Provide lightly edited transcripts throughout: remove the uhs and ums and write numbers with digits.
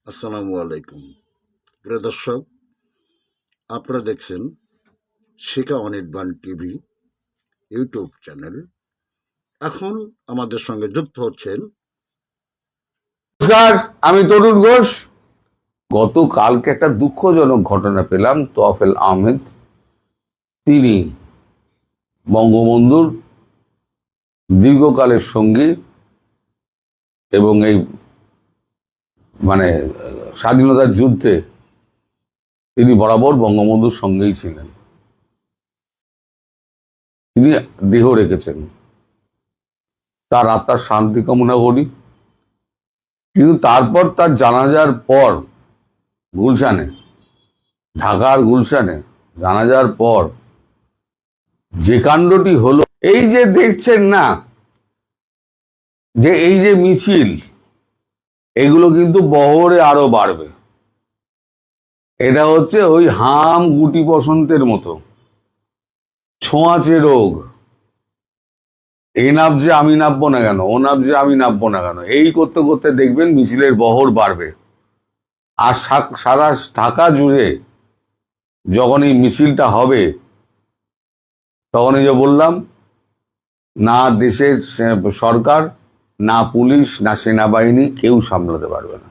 আসসালামু আলাইকুম। প্রিয় দর্শক, আপনারা দেখছেন শিখা অনির্বাণ টিভি ইউটিউব চ্যানেল। এখন আমাদের সঙ্গে যুক্ত হচ্ছেন নমস্কার, আমি তরুণ ঘোষ। গতকালকে একটা দুঃখজনক ঘটনা পেলাম। তোয়াফেল আহমেদ, তিনি বঙ্গবন্ধুর দীর্ঘকালের সঙ্গী এবং এই স্বাধীনতার যুদ্ধে তিনি বরাবর বঙ্গবন্ধুর সঙ্গেই ছিলেন। তিনি দেহ রেখেছেন, তার আত্মার শান্তি কামনা করি। কিন্তু তারপর তার জানাজার পর গুলশানে, ঢাকার গুলশানে জানাজার পর যে কাণ্ডটি হলো, এই যে দেখছেন না যে এই যে মিছিল, এগুলো কিন্তু বহরে আরো বাড়বে। এটা হচ্ছে ওই হাম গুটি বসন্তের মতো, ছোঁয়াচে রোগ। এ নাবছে আমি নাববো না কেন, ও নাবছে আমি নাববো না কেন, এই করতে করতে দেখবেন মিছিলের বহর বাড়বে। আর সারা ঢাকা জুড়ে যখন এই মিছিলটা হবে, তখন এই যে বললাম, না দেশের সরকার, না পুলিশ, না সেনাবাহিনী কেউ সামলাতে পারবে না।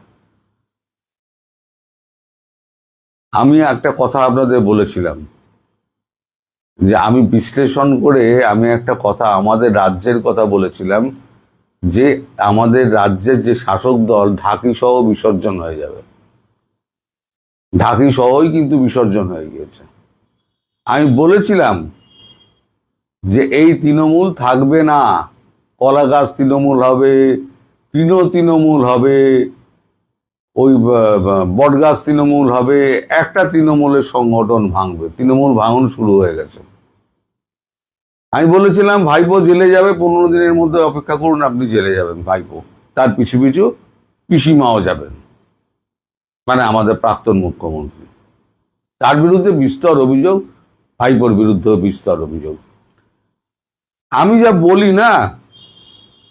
আমি একটা কথা আপনাদের বলেছিলাম যে আমি বিশ্লেষণ করে আমি একটা কথা আমাদের রাজ্যের কথা বলেছিলাম যে আমাদের রাজ্যের যে শাসক দল ঢাকি সহ বিসর্জন হয়ে যাবে। ঢাকি সহই কিন্তু বিসর্জন হয়ে গিয়েছে। আমি বলেছিলাম যে এই তৃণমূল থাকবে না, কলা গাছ তৃণমূল হবে, তৃণমূল হবে, ওই বটগাছ তৃণমূল হবে, একটা তৃণমূলের সংগঠন ভাঙবে। তৃণমূল ভাঙন শুরু হয়ে গেছে। আমি বলেছিলাম ভাইপো জেলে যাবে, 15 দিনের মধ্যে অপেক্ষা করুন, আপনি জেলে যাবেন ভাইপো, তার পিছু পিছু পিসিমাও যাবেন, মানে আমাদের প্রাক্তন মুখ্যমন্ত্রী। তার বিরুদ্ধে বিস্তর অভিযোগ, ভাইপোর বিরুদ্ধে বিস্তর অভিযোগ। আমি যা বলি না,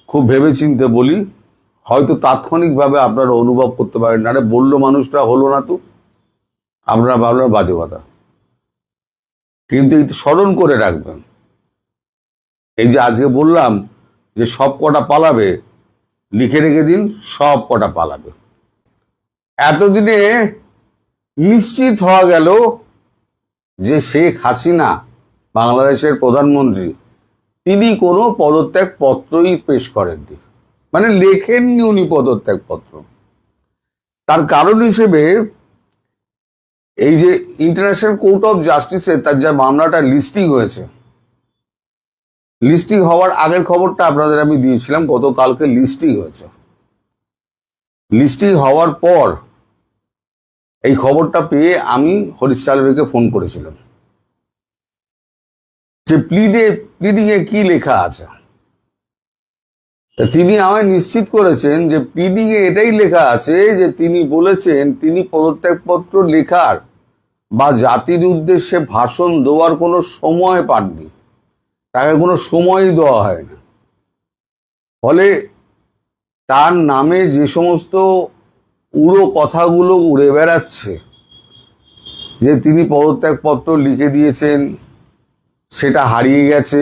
খুব ভেবেচিন্তে বলি। হয়তো তাৎক্ষণিকভাবে আপনারা অনুভব করতে পারেন, আরে বললো মানুষটা, হলো না তো, আপনারা ভাবলেন বাজে কথা। কিন্তু একটু স্মরণ করে রাখবেন, এই যে আজকে বললাম যে সব কটা পালাবে, লিখে রেখে দিন, সব কটা পালাবে। এতদিনে নিশ্চিত হওয়া গেল যে শেখ হাসিনা, বাংলাদেশের প্রধানমন্ত্রী, তিনি কোনো পদত্যাগ পত্রই পেশ করেননি, মানে লেখেননি উনি পদত্যাগ পত্র। তার কারণ হিসেবে এই যে ইন্টারন্যাশনাল কোর্ট অফ জাস্টিসে তার যা মামলাটা লিস্টিং হয়েছে, লিস্টিং হওয়ার আগের খবরটা আপনাদের আমি দিয়েছিলাম, গতকালকে লিস্টিং হয়েছে। লিস্টিং হওয়ার পর এই খবরটা পেয়ে আমি হরিশ সালভেকে ফোন করেছিলাম যে প্লিডিং এ কি লেখা আছে। তিনি আমায় নিশ্চিত করেছেন যে প্লিডিং এ এটাই লেখা আছে যে তিনি বলেছেন তিনি পদত্যাগপত্র লেখার বা জাতির উদ্দেশ্যে ভাষণ দেওয়ার কোনো সময় পাননি, তাকে কোনো সময়ই দেওয়া হয় না। ফলে তার নামে যে সমস্ত উড়ো কথাগুলো উড়ে বেড়াচ্ছে যে তিনি পদত্যাগপত্র লিখে দিয়েছেন, সেটা হারিয়ে গেছে।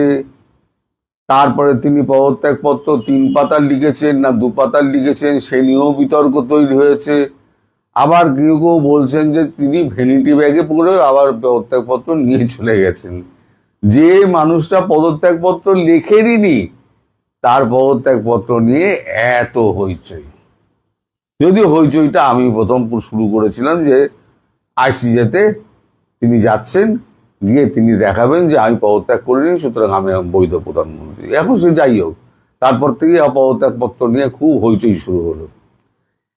তারপরে তিনি পদত্যাগপত্র 3 পাতার লিখেছেন না 2 পাতার লিখেছেন, সে নিয়েও বিতর্ক তৈরি হয়েছে। আবার কেউ কেউ বলছেন যে তিনি ভ্যানিটি ব্যাগে পড়ে আবার পদত্যাগপত্র নিয়ে চলে গেছেন। যে মানুষটা পদত্যাগপত্র লেখেনি, তার পদত্যাগপত্র নিয়ে এত হইচই। যদিও হইচইটা আমি প্রথম শুরু করেছিলাম যে আইসিজেতে তিনি যাচ্ছেন, গিয়ে তিনি দেখাবেন যে আমি পদত্যাগ করিনি, সুতরাং আমি বৈধ প্রধানমন্ত্রী। এখন সে যাই হোক, তারপর থেকে পদত্যাগপত্র নিয়ে খুব হইচই শুরু হলো।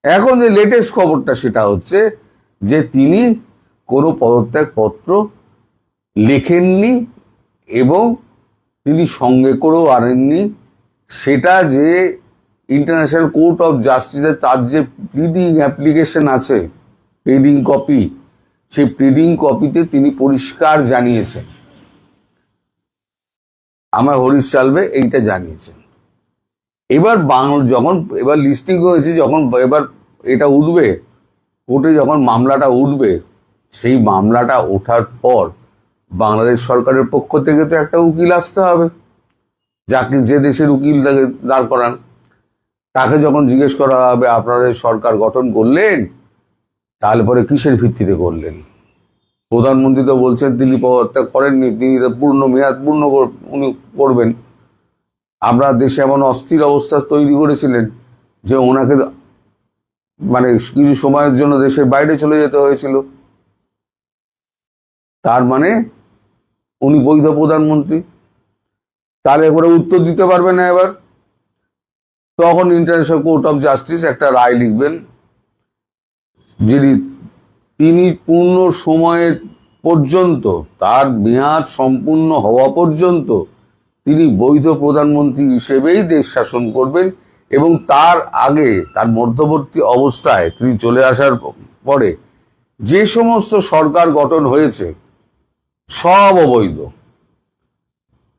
এখন যে লেটেস্ট খবরটা সেটা হচ্ছে যে তিনি কোনো পদত্যাগপত্র লেখেননি এবং তিনি সঙ্গে করেও আনেননি। সেটা যে ইন্টারন্যাশনাল কোর্ট অফ জাস্টিসে তার যে প্লিডিং অ্যাপ্লিকেশন আছে, প্লিডিং কপি, সেই প্লিডিং কপিতে তিনি পরিষ্কার জানিয়েছেন, আমার হরিশ সালভে এইটা জানিয়েছেন। এবার যখন এবার লিস্টিং হয়েছে, যখন এবার এটা উঠবে, কোর্টে যখন মামলাটা উঠবে, সেই মামলাটা ওঠার পর বাংলাদেশ সরকারের পক্ষ থেকে তো একটা উকিল আসতে হবে, যাকে যে দেশের উকিল তাকে দাঁড় করান, তাকে যখন জিজ্ঞেস করা হবে আপনারা সরকার গঠন করলেন, তাহলে পরে কিসের ভিত্তিতে করলেন? প্রধানমন্ত্রী তো বলছেন তিনি পদত্যাগ করেননি, তিনি তো পূর্ণ মেয়াদ উনি করবেন। আপনারা দেশে এমন অস্থির অবস্থা তৈরি করেছিলেন যে ওনাকে মানে কিছু সময়ের জন্য দেশের বাইরে চলে যেতে হয়েছিল। তার মানে উনি বৈধ প্রধানমন্ত্রী, তাহলে করে উত্তর দিতে পারবে না। এবার তখন ইন্টারন্যাশনাল কোর্ট অফ জাস্টিস একটা রায় লিখবেন, যিনি তিনি পূর্ণ সময়ের পর্যন্ত, তার মেয়াদ সম্পূর্ণ হওয়া পর্যন্ত তিনি বৈধ প্রধানমন্ত্রী হিসেবেই দেশ শাসন করবেন, এবং তার আগে তার মধ্যবর্তী অবস্থায় তিনি চলে আসার পরে যে সমস্ত সরকার গঠন হয়েছে সব অবৈধ,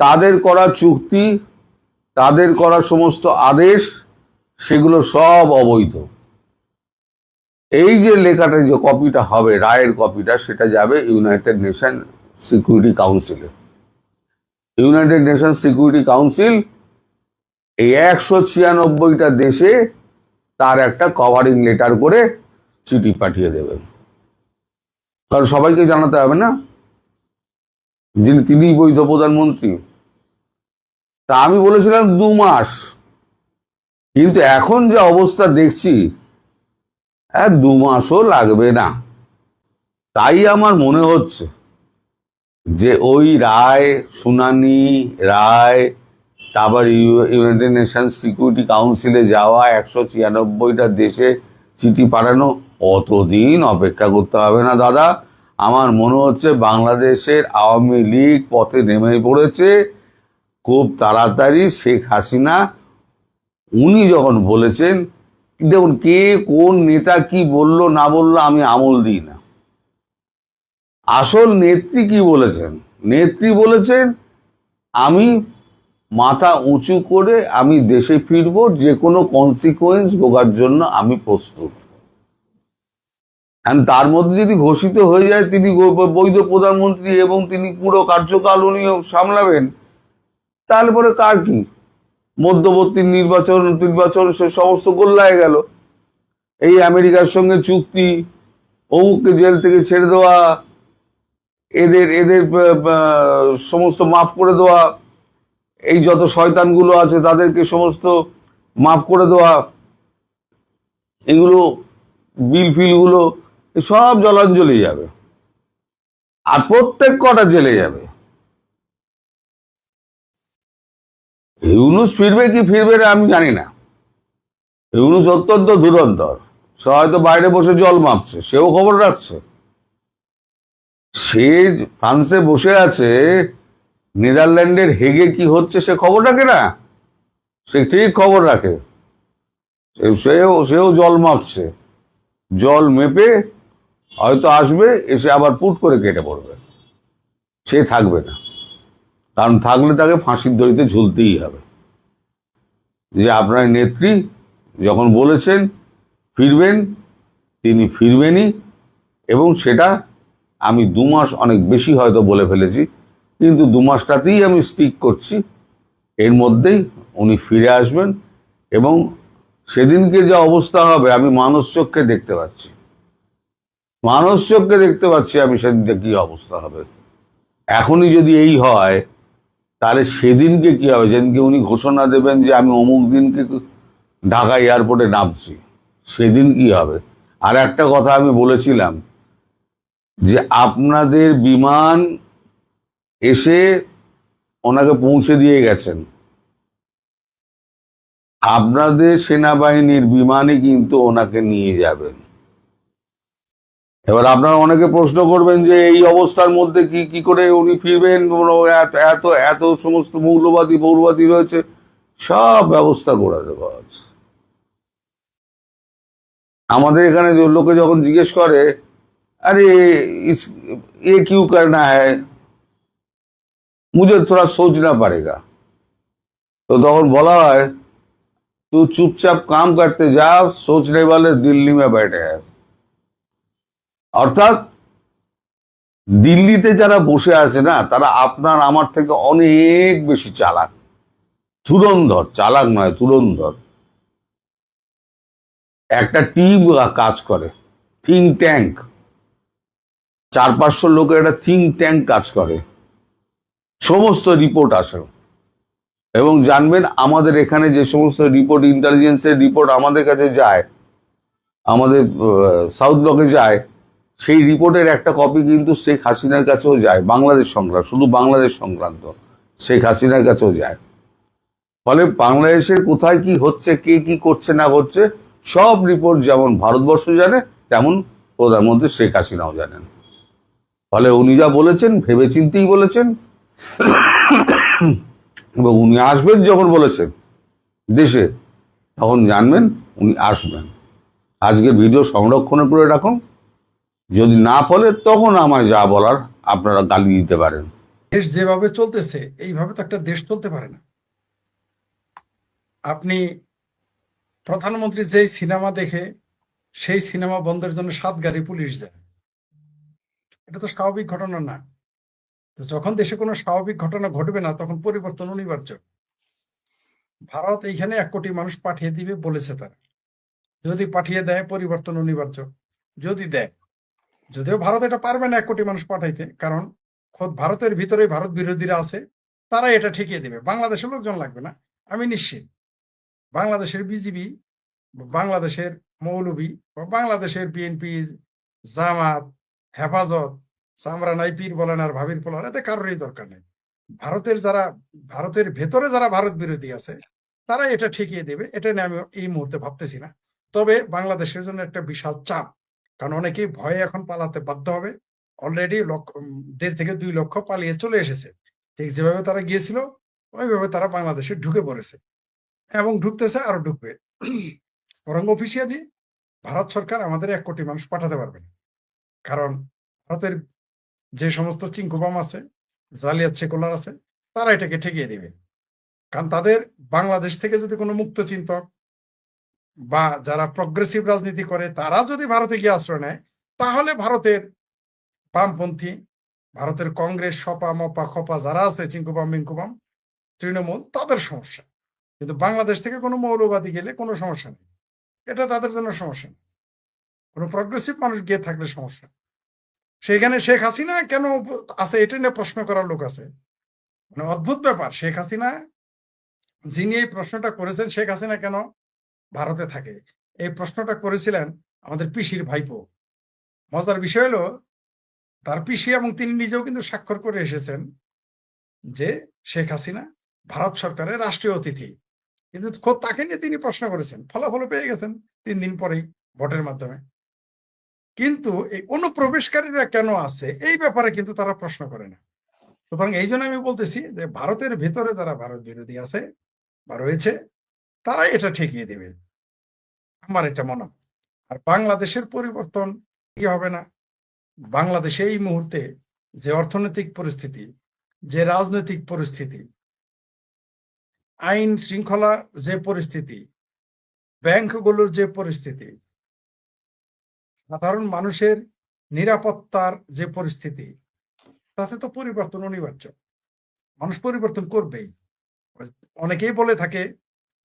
তাদের করা চুক্তি, তাদের করা সমস্ত আদেশ, সেগুলো সব অবৈধ। এই যে লেখাটা, যে কপিটা হবে, রায়ের কপিটা, সেটা যাবে ইউনাইটেড নেশন সিকিউরিটি কাউন্সিলে। ইউনাইটেড নেশন সিকিউরিটি কাউন্সিল এই 196টা দেশে তার একটা কভারিং লেটার করে চিঠি পাঠিয়ে দেবেন, কারণ সবাইকে জানাতে হবে না যিনি তিনিই বৈধ প্রধানমন্ত্রী। তা আমি বলেছিলাম 2 মাস, কিন্তু এখন যে অবস্থা দেখছি 2 মাসও লাগবে না। তাই আমার মনে হচ্ছে যে ওই রায়, শুনানি, রায়, তারপর ইউনাইটেড নেশন সিকিউরিটি কাউন্সিলে যাওয়া, 196টা দেশে চিঠি পাঠানো, অতদিন অপেক্ষা করতে হবে না দাদা। আমার মনে হচ্ছে বাংলাদেশের আওয়ামী লীগ পথে নেমে পড়েছে খুব তাড়াতাড়ি। শেখ হাসিনা উনি যখন বলেছেন, দেখুন কে কোন নেতা কি বললো না বললো আমি আমল দিই না, আসল নেত্রী কি বলেছেন? নেত্রী বলেছেন আমি মাথা উঁচু করে আমি দেশে ফিরবো, যে কোনো কনসিকুয়েন্স ভোগার জন্য আমি প্রস্তুত। তার মধ্যে যদি ঘোষিত হয়ে যায় তিনি বৈধ প্রধানমন্ত্রী এবং তিনি পুরো কার্যকাল উনি সামলাবেন, তাহলে পরে কার কি? মধ্যবর্তী নির্বাচন সে সমস্ত গোল্লায় গেল। এই আমেরিকার সঙ্গে চুক্তি, অমুককে জেল থেকে ছেড়ে দেওয়া, এদের সমস্ত মাফ করে দেওয়া, এই যত শয়তানগুলো আছে তাদেরকে সমস্ত মাফ করে দেওয়া, এগুলো বিল ফিলগুলো সব জলাঞ্জলি যাবে, আর প্রত্যেক কটা জেলে যাবে। ইউনূস ফিরবে কি ফিরবে না আমি জানি না। ইউনূস অত্যন্ত ধুরন্ধর, সে হয়তো বাইরে বসে জল মাপছে, সেও খবর রাখছে। সে ফ্রান্সে বসে আছে, নেদারল্যান্ডের হেগে কি হচ্ছে সে খবর রাখে না, সে ঠিক খবর রাখে। সেও জল মাপছে, জল মেপে হয়তো আসবে, এসে আবার পুট করে কেটে পড়বে, সে থাকবে না। কারণ থাকলে তাকে ফাঁসির দড়িতে ঝুলতেই হবে। যে আপনার নেত্রী যখন বলেছেন ফিরবেন, তিনি ফিরবেনই, এবং সেটা আমি 2 মাস অনেক বেশি হয়তো বলে ফেলেছি, কিন্তু 2 মাসটাতেই আমি স্টিক করছি। এর মধ্যেই উনি ফিরে আসবেন, এবং সেদিনকে যে অবস্থা হবে আমি মানুষ চক্ষে দেখতে পাচ্ছি, আমি সেদিনকে কি অবস্থা হবে। এখনই যদি এই হয় তাহলে সেদিনকে কি হবে, যেদিনকে উনি ঘোষণা দেবেন যে আমি অমুক দিনকে ঢাকা এয়ারপোর্টে নামছি, সেদিন কি হবে। আর একটা কথা আমি বলেছিলাম যে আপনাদের বিমান এসে ওনাকে পৌঁছে দিয়ে গেছেন, আপনাদের সেনাবাহিনীর বিমানে কিন্তু ওনাকে নিয়ে যাবেন। এবার আপনারা অনেকে প্রশ্ন করবেন যে এই অবস্থার মধ্যে কি করে উনি ফিরবেন, এত এত সমস্ত মৌলবাদী রয়েছে, সব ব্যবস্থা করে দেওয়া আছে। আমাদের এখানে লোকে যখন জিজ্ঞেস করে अरे ये क्यों करना है, मुझे थोड़ा सोचना पड़ेगा, तो तখন বলা হয় तू चुपचाप काम करते जा, सोचने वाले दिल्ली में बैठे हैं। অর্থাৎ দিল্লিতে যারা বসে আছে না, তারা আপনার আমার থেকে অনেক বেশি চালাক, ধুরন্ধর, চালাক নয় ধুরন্ধর। একটা টিম কাজ করে, থিঙ্ক ট্যাঙ্ক, 400-500 লোকের একটা থিঙ্ক ট্যাঙ্ক কাজ করে, সমস্ত রিপোর্ট আসে। এবং জানবেন, আমাদের এখানে যে সমস্ত রিপোর্ট, ইন্টেলিজেন্সের রিপোর্ট আমাদের কাছে যায়, আমাদের সাউথ ব্লকে যায়, সেই রিপোর্টের একটা কপি কিন্তু শেখ হাসিনার কাছেও যায়। বাংলাদেশ সংক্রান্ত, শুধু বাংলাদেশ সংক্রান্ত, শেখ হাসিনার কাছেও যায়। ফলে বাংলাদেশের কোথায় কি হচ্ছে, কে কি করছে না করছে, সব রিপোর্ট যেমন ভারতবর্ষ জানে, তেমন প্রধানমন্ত্রী শেখ হাসিনাও জানেন। ফলে উনি যা বলেছেন ভেবে চিন্তেই বলেছেন, এবং উনি আসবেন যখন বলেছেন দেশে, তখন জানবেন উনি আসবেন। আজকে ভিডিও সংরক্ষণ করে রাখুন, যদি না বলে তখন আমায় যা বলার আপনারা গালি দিতে পারেন। দেশ যেভাবে চলতেছে এইভাবে তো একটা দেশ চলতে পারে না। আপনি প্রধানমন্ত্রী যেই সিনেমা দেখে সেই সিনেমা বন্ধের জন্য 7 গাড়ি পুলিশ যায়, এটা তো স্বাভাবিক ঘটনা না। তো যখন দেশে কোনো স্বাভাবিক ঘটনা ঘটবে না, তখন পরিবর্তন অনিবার্য। ভারত এইখানে 1 কোটি মানুষ পাঠিয়ে দিবে বলেছে তারা, যদি পাঠিয়ে দেয় পরিবর্তন অনিবার্য। যদি দেয়, যদিও ভারত এটা পারবে না 1 কোটি মানুষ পাঠাইতে, কারণ খোদ ভারতের ভিতরে ভারত বিরোধীরা আছে, তারা এটা ঠেকিয়ে দেবে। বাংলাদেশের লোকজন লাগবে না, আমি নিশ্চিত। বাংলাদেশের বিজিবি, বাংলাদেশের মৌলবী, বাংলাদেশের বিএনপি, জামাত, হেফাজত, চামড়া নাই পীর বলেন আর ভাবির পোলার, এতে কারোরই দরকার নেই। ভারতের ভেতরে যারা ভারত বিরোধী আছে, তারা এটা ঠেকিয়ে দেবে। এটা নিয়ে আমি এই মুহূর্তে ভাবতেছি না। তবে বাংলাদেশের জন্য একটা বিশাল চাপ, কারণ অনেকেই ভয়ে এখন পালাতে বাধ্য হবে। অলরেডি 1.5 থেকে 2 লক্ষ পালিয়ে চলে এসেছে। ঠিক যেভাবে তারা গিয়েছিল, ওইভাবে তারা বাংলাদেশে ঢুকে পড়েছে এবং ঢুকতেছে, আরো ঢুকবে। বরং অফিসিয়ালি ভারত সরকার আমাদের 1 কোটি মানুষ পাঠাতে পারবে না, কারণ ভারতের যে সমস্ত চিঙ্কুবাম আছে, জালিয়াত সেকুলার আছে, তারা এটাকে ঠেকিয়ে দিবে। কারণ তাদের বাংলাদেশ থেকে যদি কোনো মুক্ত চিন্তক বা যারা প্রগ্রেসিভ রাজনীতি করে, তারা যদি ভারতে গিয়ে আশ্রয় নেয়, তাহলে ভারতের বামপন্থী, ভারতের কংগ্রেস, সপা মপা খপা যারা আছে, চিঙ্কুবাম মিঙ্কুবাম, তৃণমূল, তাদের সমস্যা। কিন্তু বাংলাদেশ থেকে কোনো মৌলবাদী গেলে কোনো সমস্যা নেই, এটা তাদের জন্য সমস্যা নেই। কোনো প্রগ্রেসিভ মানুষ গিয়ে থাকলে সমস্যা। সেখানে শেখ হাসিনা কেন আছে, এটা নিয়ে প্রশ্ন করার লোক আছে। মানে অদ্ভুত ব্যাপার, শেখ হাসিনা, যিনি এই প্রশ্নটা করেছেন, শেখ হাসিনা কেন ভারতে থাকে, এই প্রশ্নটা করেছিলেন আমাদের পিসির ভাইপো। মজার বিষয় হলো, তার পিসি এবং তিনি নিজেও কিন্তু স্বাক্ষর করে এসেছেন যে শেখ হাসিনা ভারত সরকারের রাষ্ট্রীয় অতিথি। কিন্তু খোদ তাকে নিয়ে তিনি প্রশ্ন করেছেন, ফলাফল পেয়ে গেছেন 3 দিন পরেই ভোটের মাধ্যমে। কিন্তু এই অনুপ্রবেশকারীরা কেন আছে, এই ব্যাপারে কিন্তু তারা প্রশ্ন করে না। সুতরাং এই জন্য আমি বলতেছি যে ভারতের ভেতরে যারা ভারত বিরোধী আছে বা রয়েছে, তারা এটা ঠেকিয়ে দেবে, আমার এটা মনে হয়। আর বাংলাদেশের পরিবর্তন কি হবে না। বাংলাদেশে এই মুহূর্তে যে অর্থনৈতিক পরিস্থিতি, যে রাজনৈতিক পরিস্থিতি, আইন শৃঙ্খলা যে পরিস্থিতি, ব্যাংকগুলোর যে পরিস্থিতি, সাধারণ মানুষের নিরাপত্তার যে পরিস্থিতি, তাতে তো পরিবর্তন অনিবার্য। মানুষ পরিবর্তন করবেই। অনেকেই বলে থাকে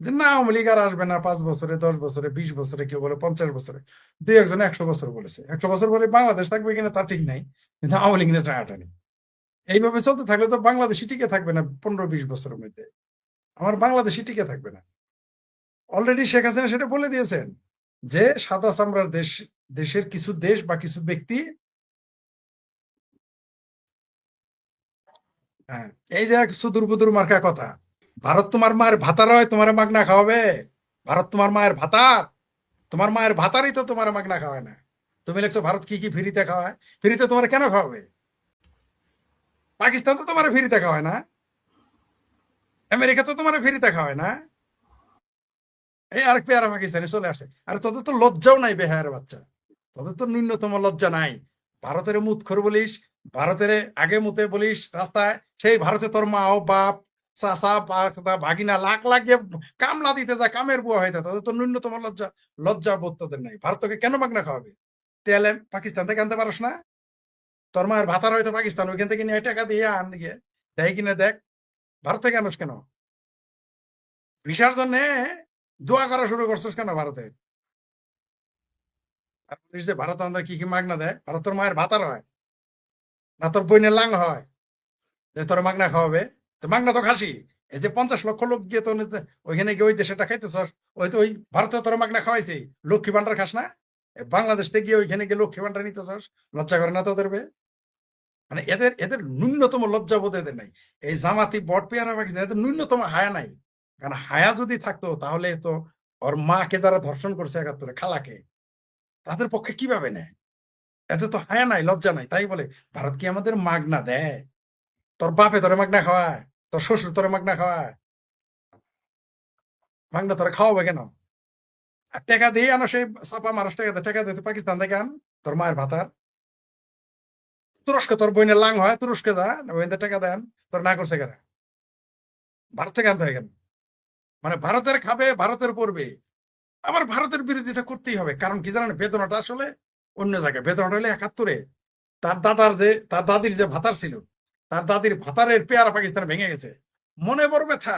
যে না, আওয়ামী লীগ আর আসবে না 5 বছরে, 10 বছরে, 20 বছরে, কেউ বলে 50 বছরে, 2-1 100 বছর বলেছে। 100 বছর পরে বাংলাদেশ থাকবে কিনা তা ঠিক নাই, কিন্তু আওয়ামী লীগ নিয়ে টানাটানি এইভাবে চলতে থাকলে তো বাংলাদেশই টিকে থাকবে না 15-20 বছরের মধ্যে। আমার বাংলাদেশই টিকে থাকবে না। অলরেডি শেখ হাসিনা সেটা বলে দিয়েছেন যে সাদা চামড়ার দেশের কিছু দেশ বা কিছু ব্যক্তি, হ্যাঁ, এই যে এক সুদূর বুদুর মার্কা কথা, ভারত তোমার মায়ের ভাতার হয়, তোমার মাগনা খাওয়াবে। ভারত তোমার মায়ের ভাতার, তোমার মায়ের ভাতারই তো তোমার মাগনা খাওয়ায় না। তুমি লিখছো ভারত কি কি ফ্রিতে খাওয়ায়, ফ্রিতে তোমার কেন খাওয়াবে? পাকিস্তান তো তোমার ফ্রিতে খাওয়ায় না, আমেরিকা তো তোমার ফ্রিতে খাওয়ায় না। এই আরেক পেয়ারা পাকিস্তানি চলে আসছে। আরে তোদের তো লজ্জাও নাই, বেহায়ের বাচ্চা, তোদের তো ন্যূনতম লজ্জা নাই। ভারতের মুতখোর বলিস, ভারতের আগে মুতে বলিস রাস্তায়, সেই ভারতে তোর মা ও বাপ, চাচা, ভাগিনা লাখ লাখ গিয়ে কামলা দিতে যায়, কামের বুয়া হইতে, তোদের তো ন্যূনতম লজ্জা বোধ তোদের নাই। ভারত তোকে কেন মাগনা খাওয়াবে? তেল পাকিস্তান থেকে আনতে পারস না? তোর মায়ের ভাতার হয়তো পাকিস্তান, ওইখান থেকে নিয়ে টাকা দিয়ে আন গিয়ে দেয় কিনা দেখ। ভারত থেকে আনোস কেন? ভিসার জন্য দোয়া করা শুরু করছিস কেন ভারতে? আর বলিস যে ভারত আমাদের কি কি মাগনা দেয়? ভারত তোর মায়ের ভাতার হয় না তোর বইনের লাং হয় যে তোর মাগনা খাওয়াবে? তো মাগনা তো খাসি। এই যে 50 লক্ষ লোক গিয়ে তো ওইখানে গিয়ে ওই দেশেটা খাইতেছ, ওই তো ওই ভারতে তোর মাগনা খাওয়াইছে। লক্ষ্মী ভান্ডার খাস না? বাংলাদেশ থেকে গিয়ে ওইখানে গিয়ে লক্ষ্মী ভান্ডার নিতেছস, লজ্জা করে না তোদের? মানে এদের এদের ন্যূনতম লজ্জাবোধ এদের নাই। এই জামাতি বট পেয়ারা পাকিস্তান, এদের ন্যূনতম হায়া নাই। কারণ হায়া যদি থাকতো তাহলে তো ওর মাকে যারা ধর্ষণ করছে 71-এ, খালাকে, তাদের পক্ষে কিভাবে নেয়? এদের তো হায়া নাই, লজ্জা নাই, তাই বলে ভারত কি আমাদের মাগনা দেয়? তোর বাপে তোরে মাগনা খাওয়ায়, তোর শ্বশুর তোরে মাগনা খাওয়ায়, মাগনা তোরে খাওয়াবে কেন? আর টাকা দিয়ে আনো, সেই চাপা মানুষ টাকা দিয়ে পাকিস্তান থেকে আন তোর মায়ের ভাতার। তুরস্ক তোর বইনের লাং হয়, তুরস্কে যা, ওইখান টাকা দেন। তোর না করছে কেন? ভারত থেকে আনতে হয় কেন? মানে ভারতের খাবে, ভারতের পড়বে, আবার ভারতের বিরোধিতা করতেই হবে। কারণ কি জানেন, বেদনাটা আসলে অন্য জায়গায়। বেদনাটা হলে 71-এ তার দাদির যে ভাতার ছিল, তার দাদির ভাতারের পেয়ারা পাকিস্তানে ভেঙে গেছে। মনে বড় ব্যথা,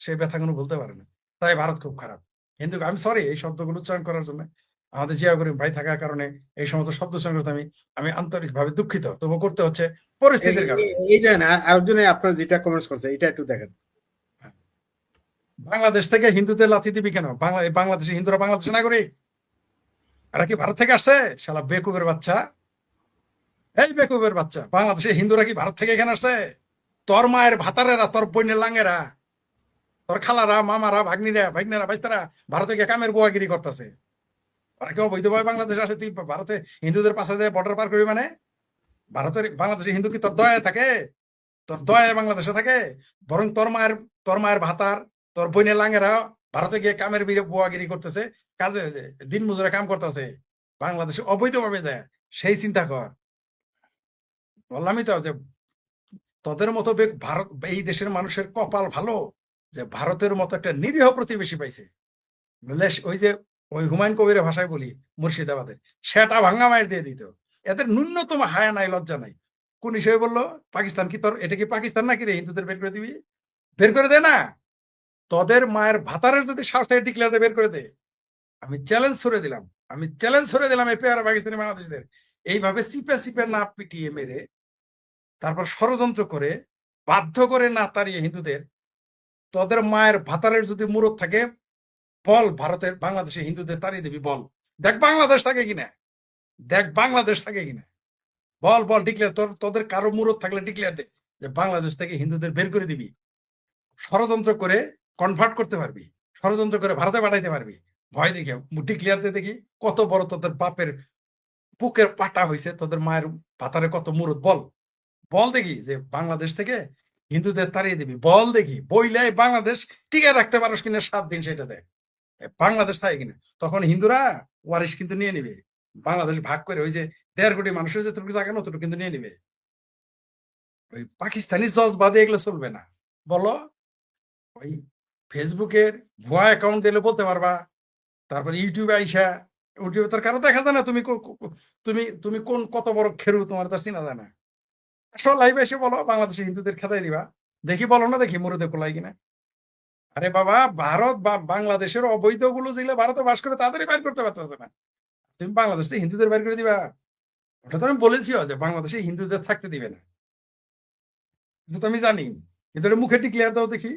সেই ব্যথা কোনো বলতে পারে না। তাই ভারত খুব খারাপ। কিন্তু আমি সরি এই শব্দগুলো উচ্চারণ করার জন্য, আমাদের জিয়া করিম ভাই থাকার কারণে এই সমস্ত শব্দ উচ্চারণ করতে আমি আমি আন্তরিকভাবে দুঃখিত, তবু করতে হচ্ছে পরিস্থিতির কারণে। এই যে না, আরেকজনে আপনার যেটা কমেন্টস করছে এটা একটু দেখেন। বাংলাদেশ থেকে হিন্দুদের লাথি দিবি কেন? বাংলাদেশে হিন্দুরা বাংলাদেশে নাগরিক? এরা কি ভারত থেকে আসছে? শালা বেকুবের বাচ্চা, এই বেকুবের বাচ্চা, বাংলাদেশে হিন্দুরা কি ভারত থেকে এখানে আসছে? তোর মায়ের ভাতারেরা, তোর বোনের লাঙ্গেরা, তোর খালারা, মামারা, ভাগ্নেরা বাইস্তারা ভারতে গিয়ে কামের বুয়াগিরি করতেছে। ওরা কেউ অবৈধভাবে বাংলাদেশে আসে, তুই ভারতে হিন্দুদের পাশে দিয়ে বর্ডার পার করবি? মানে ভারতের বাংলাদেশের হিন্দু কি তোর দয়ায় থাকে? তোর দয়ায় বাংলাদেশে থাকে? বরং তোর মায়ের ভাতার, তোর বোনের লাঙ্গেরা ভারতে গিয়ে কামের বুয়াগিরি করতেছে, কাজে দিন মজুরে কাম করতেছে, বাংলাদেশে অবৈধভাবে যায়। সেই চিন্তা কর। বললামই তো যে তোদের মতো ভারত, এই দেশের মানুষের কপাল ভালো যে ভারতের মতো একটা নিরীহ প্রতিবেশী পাইছে। ওই যে ওই হুমায়ুন কবিরের ভাষায় বলি, মুর্শিদাবাদের সেটা ভাঙ্গা মায়ের দিয়ে দিত। এদের ন্যূনতম হায়া নাই, লজ্জা নাই। কোন হিসেবে বললো পাকিস্তান কি তোর, এটা কি পাকিস্তান নাকি রে হিন্দুদের বের করে দিবি? বের করে দে না। তোদের মায়ের ভাতারের যদি সাহস থেকে ডিক্লেয়ার বের করে দে, আমি চ্যালেঞ্জ ছড়ে দিলাম, এই পেয়ারা পাকিস্তানি বাংলাদেশিদের এইভাবে চিপে চিপে না পিটিয়ে মেরে, তারপর ষড়যন্ত্র করে বাধ্য করে না তাড়িয়ে হিন্দুদের, তোদের মায়ের ভাতারের যদি মুরত থাকে, বল ভারতের বাংলাদেশে হিন্দুদের তাড়িয়ে দিবি, বল। দেখ বাংলাদেশ থাকে কিনা, বল বল, ডিক্লেয়ার। তোদের কারো মুরত থাকলে ডিক্লেয়ার দে যে বাংলাদেশ থেকে হিন্দুদের বের করে দিবি। ষড়যন্ত্র করে কনভার্ট করতে পারবি, ষড়যন্ত্র করে ভারতে পাঠাইতে পারবি। ভয় দেখে ডিক্লেয়ার দে, দেখি কত বড় তোদের বাপের বুকের পাটা হয়েছে, তোদের মায়ের ভাতারে কত মুরত, বল। বল দেখি যে বাংলাদেশ থেকে হিন্দুদের তাড়িয়ে দিবি, বল দেখি। বইলাই বাংলাদেশ টিকে রাখতে পারস কিনা 7 দিন, সেটা দেখ। বাংলাদেশ থাকে কিনা, তখন হিন্দুরা ওয়ারিশ কিন্তু নিয়ে নিবে। বাংলাদেশ ভাগ করে ওই যে 1.5 কোটি মানুষের যেটুকু জায়গা না, অতটুকু কিন্তু নিয়ে নিবে। ওই পাকিস্তানি জজ বাদে এগুলো চলবে না। বলো, ওই ফেসবুকের ভুয়া অ্যাকাউন্ট দিলে বলতে পারবা। তারপর ইউটিউবে আইসা, ইউটিউবে তার কারো দেখা যায় না তুমি তুমি তুমি কোন কত বড় খেরু, তোমার তার চিনা যায় না। আসলে লাইভে এসে বলো বাংলাদেশে হিন্দুদের খেদাই দিবা, দেখি। বলো না দেখি মুরুদে কোলাই কিনা। আরে বাবা, ভারত বা বাংলাদেশের অবৈধ গুলো যেগুলো ভারতে বাস করে তাদেরই বাইর করতে পারতেছে না, তুমি বাংলাদেশ থেকে হিন্দুদের বাইর করে দিবা? ওটা তো আমি বলেছিও যে বাংলাদেশে হিন্দুদের থাকতে দিবে না, এটা তো আমি জানি। কিন্তু এটা মুখে ডিক্লেয়ার দাও দেখি,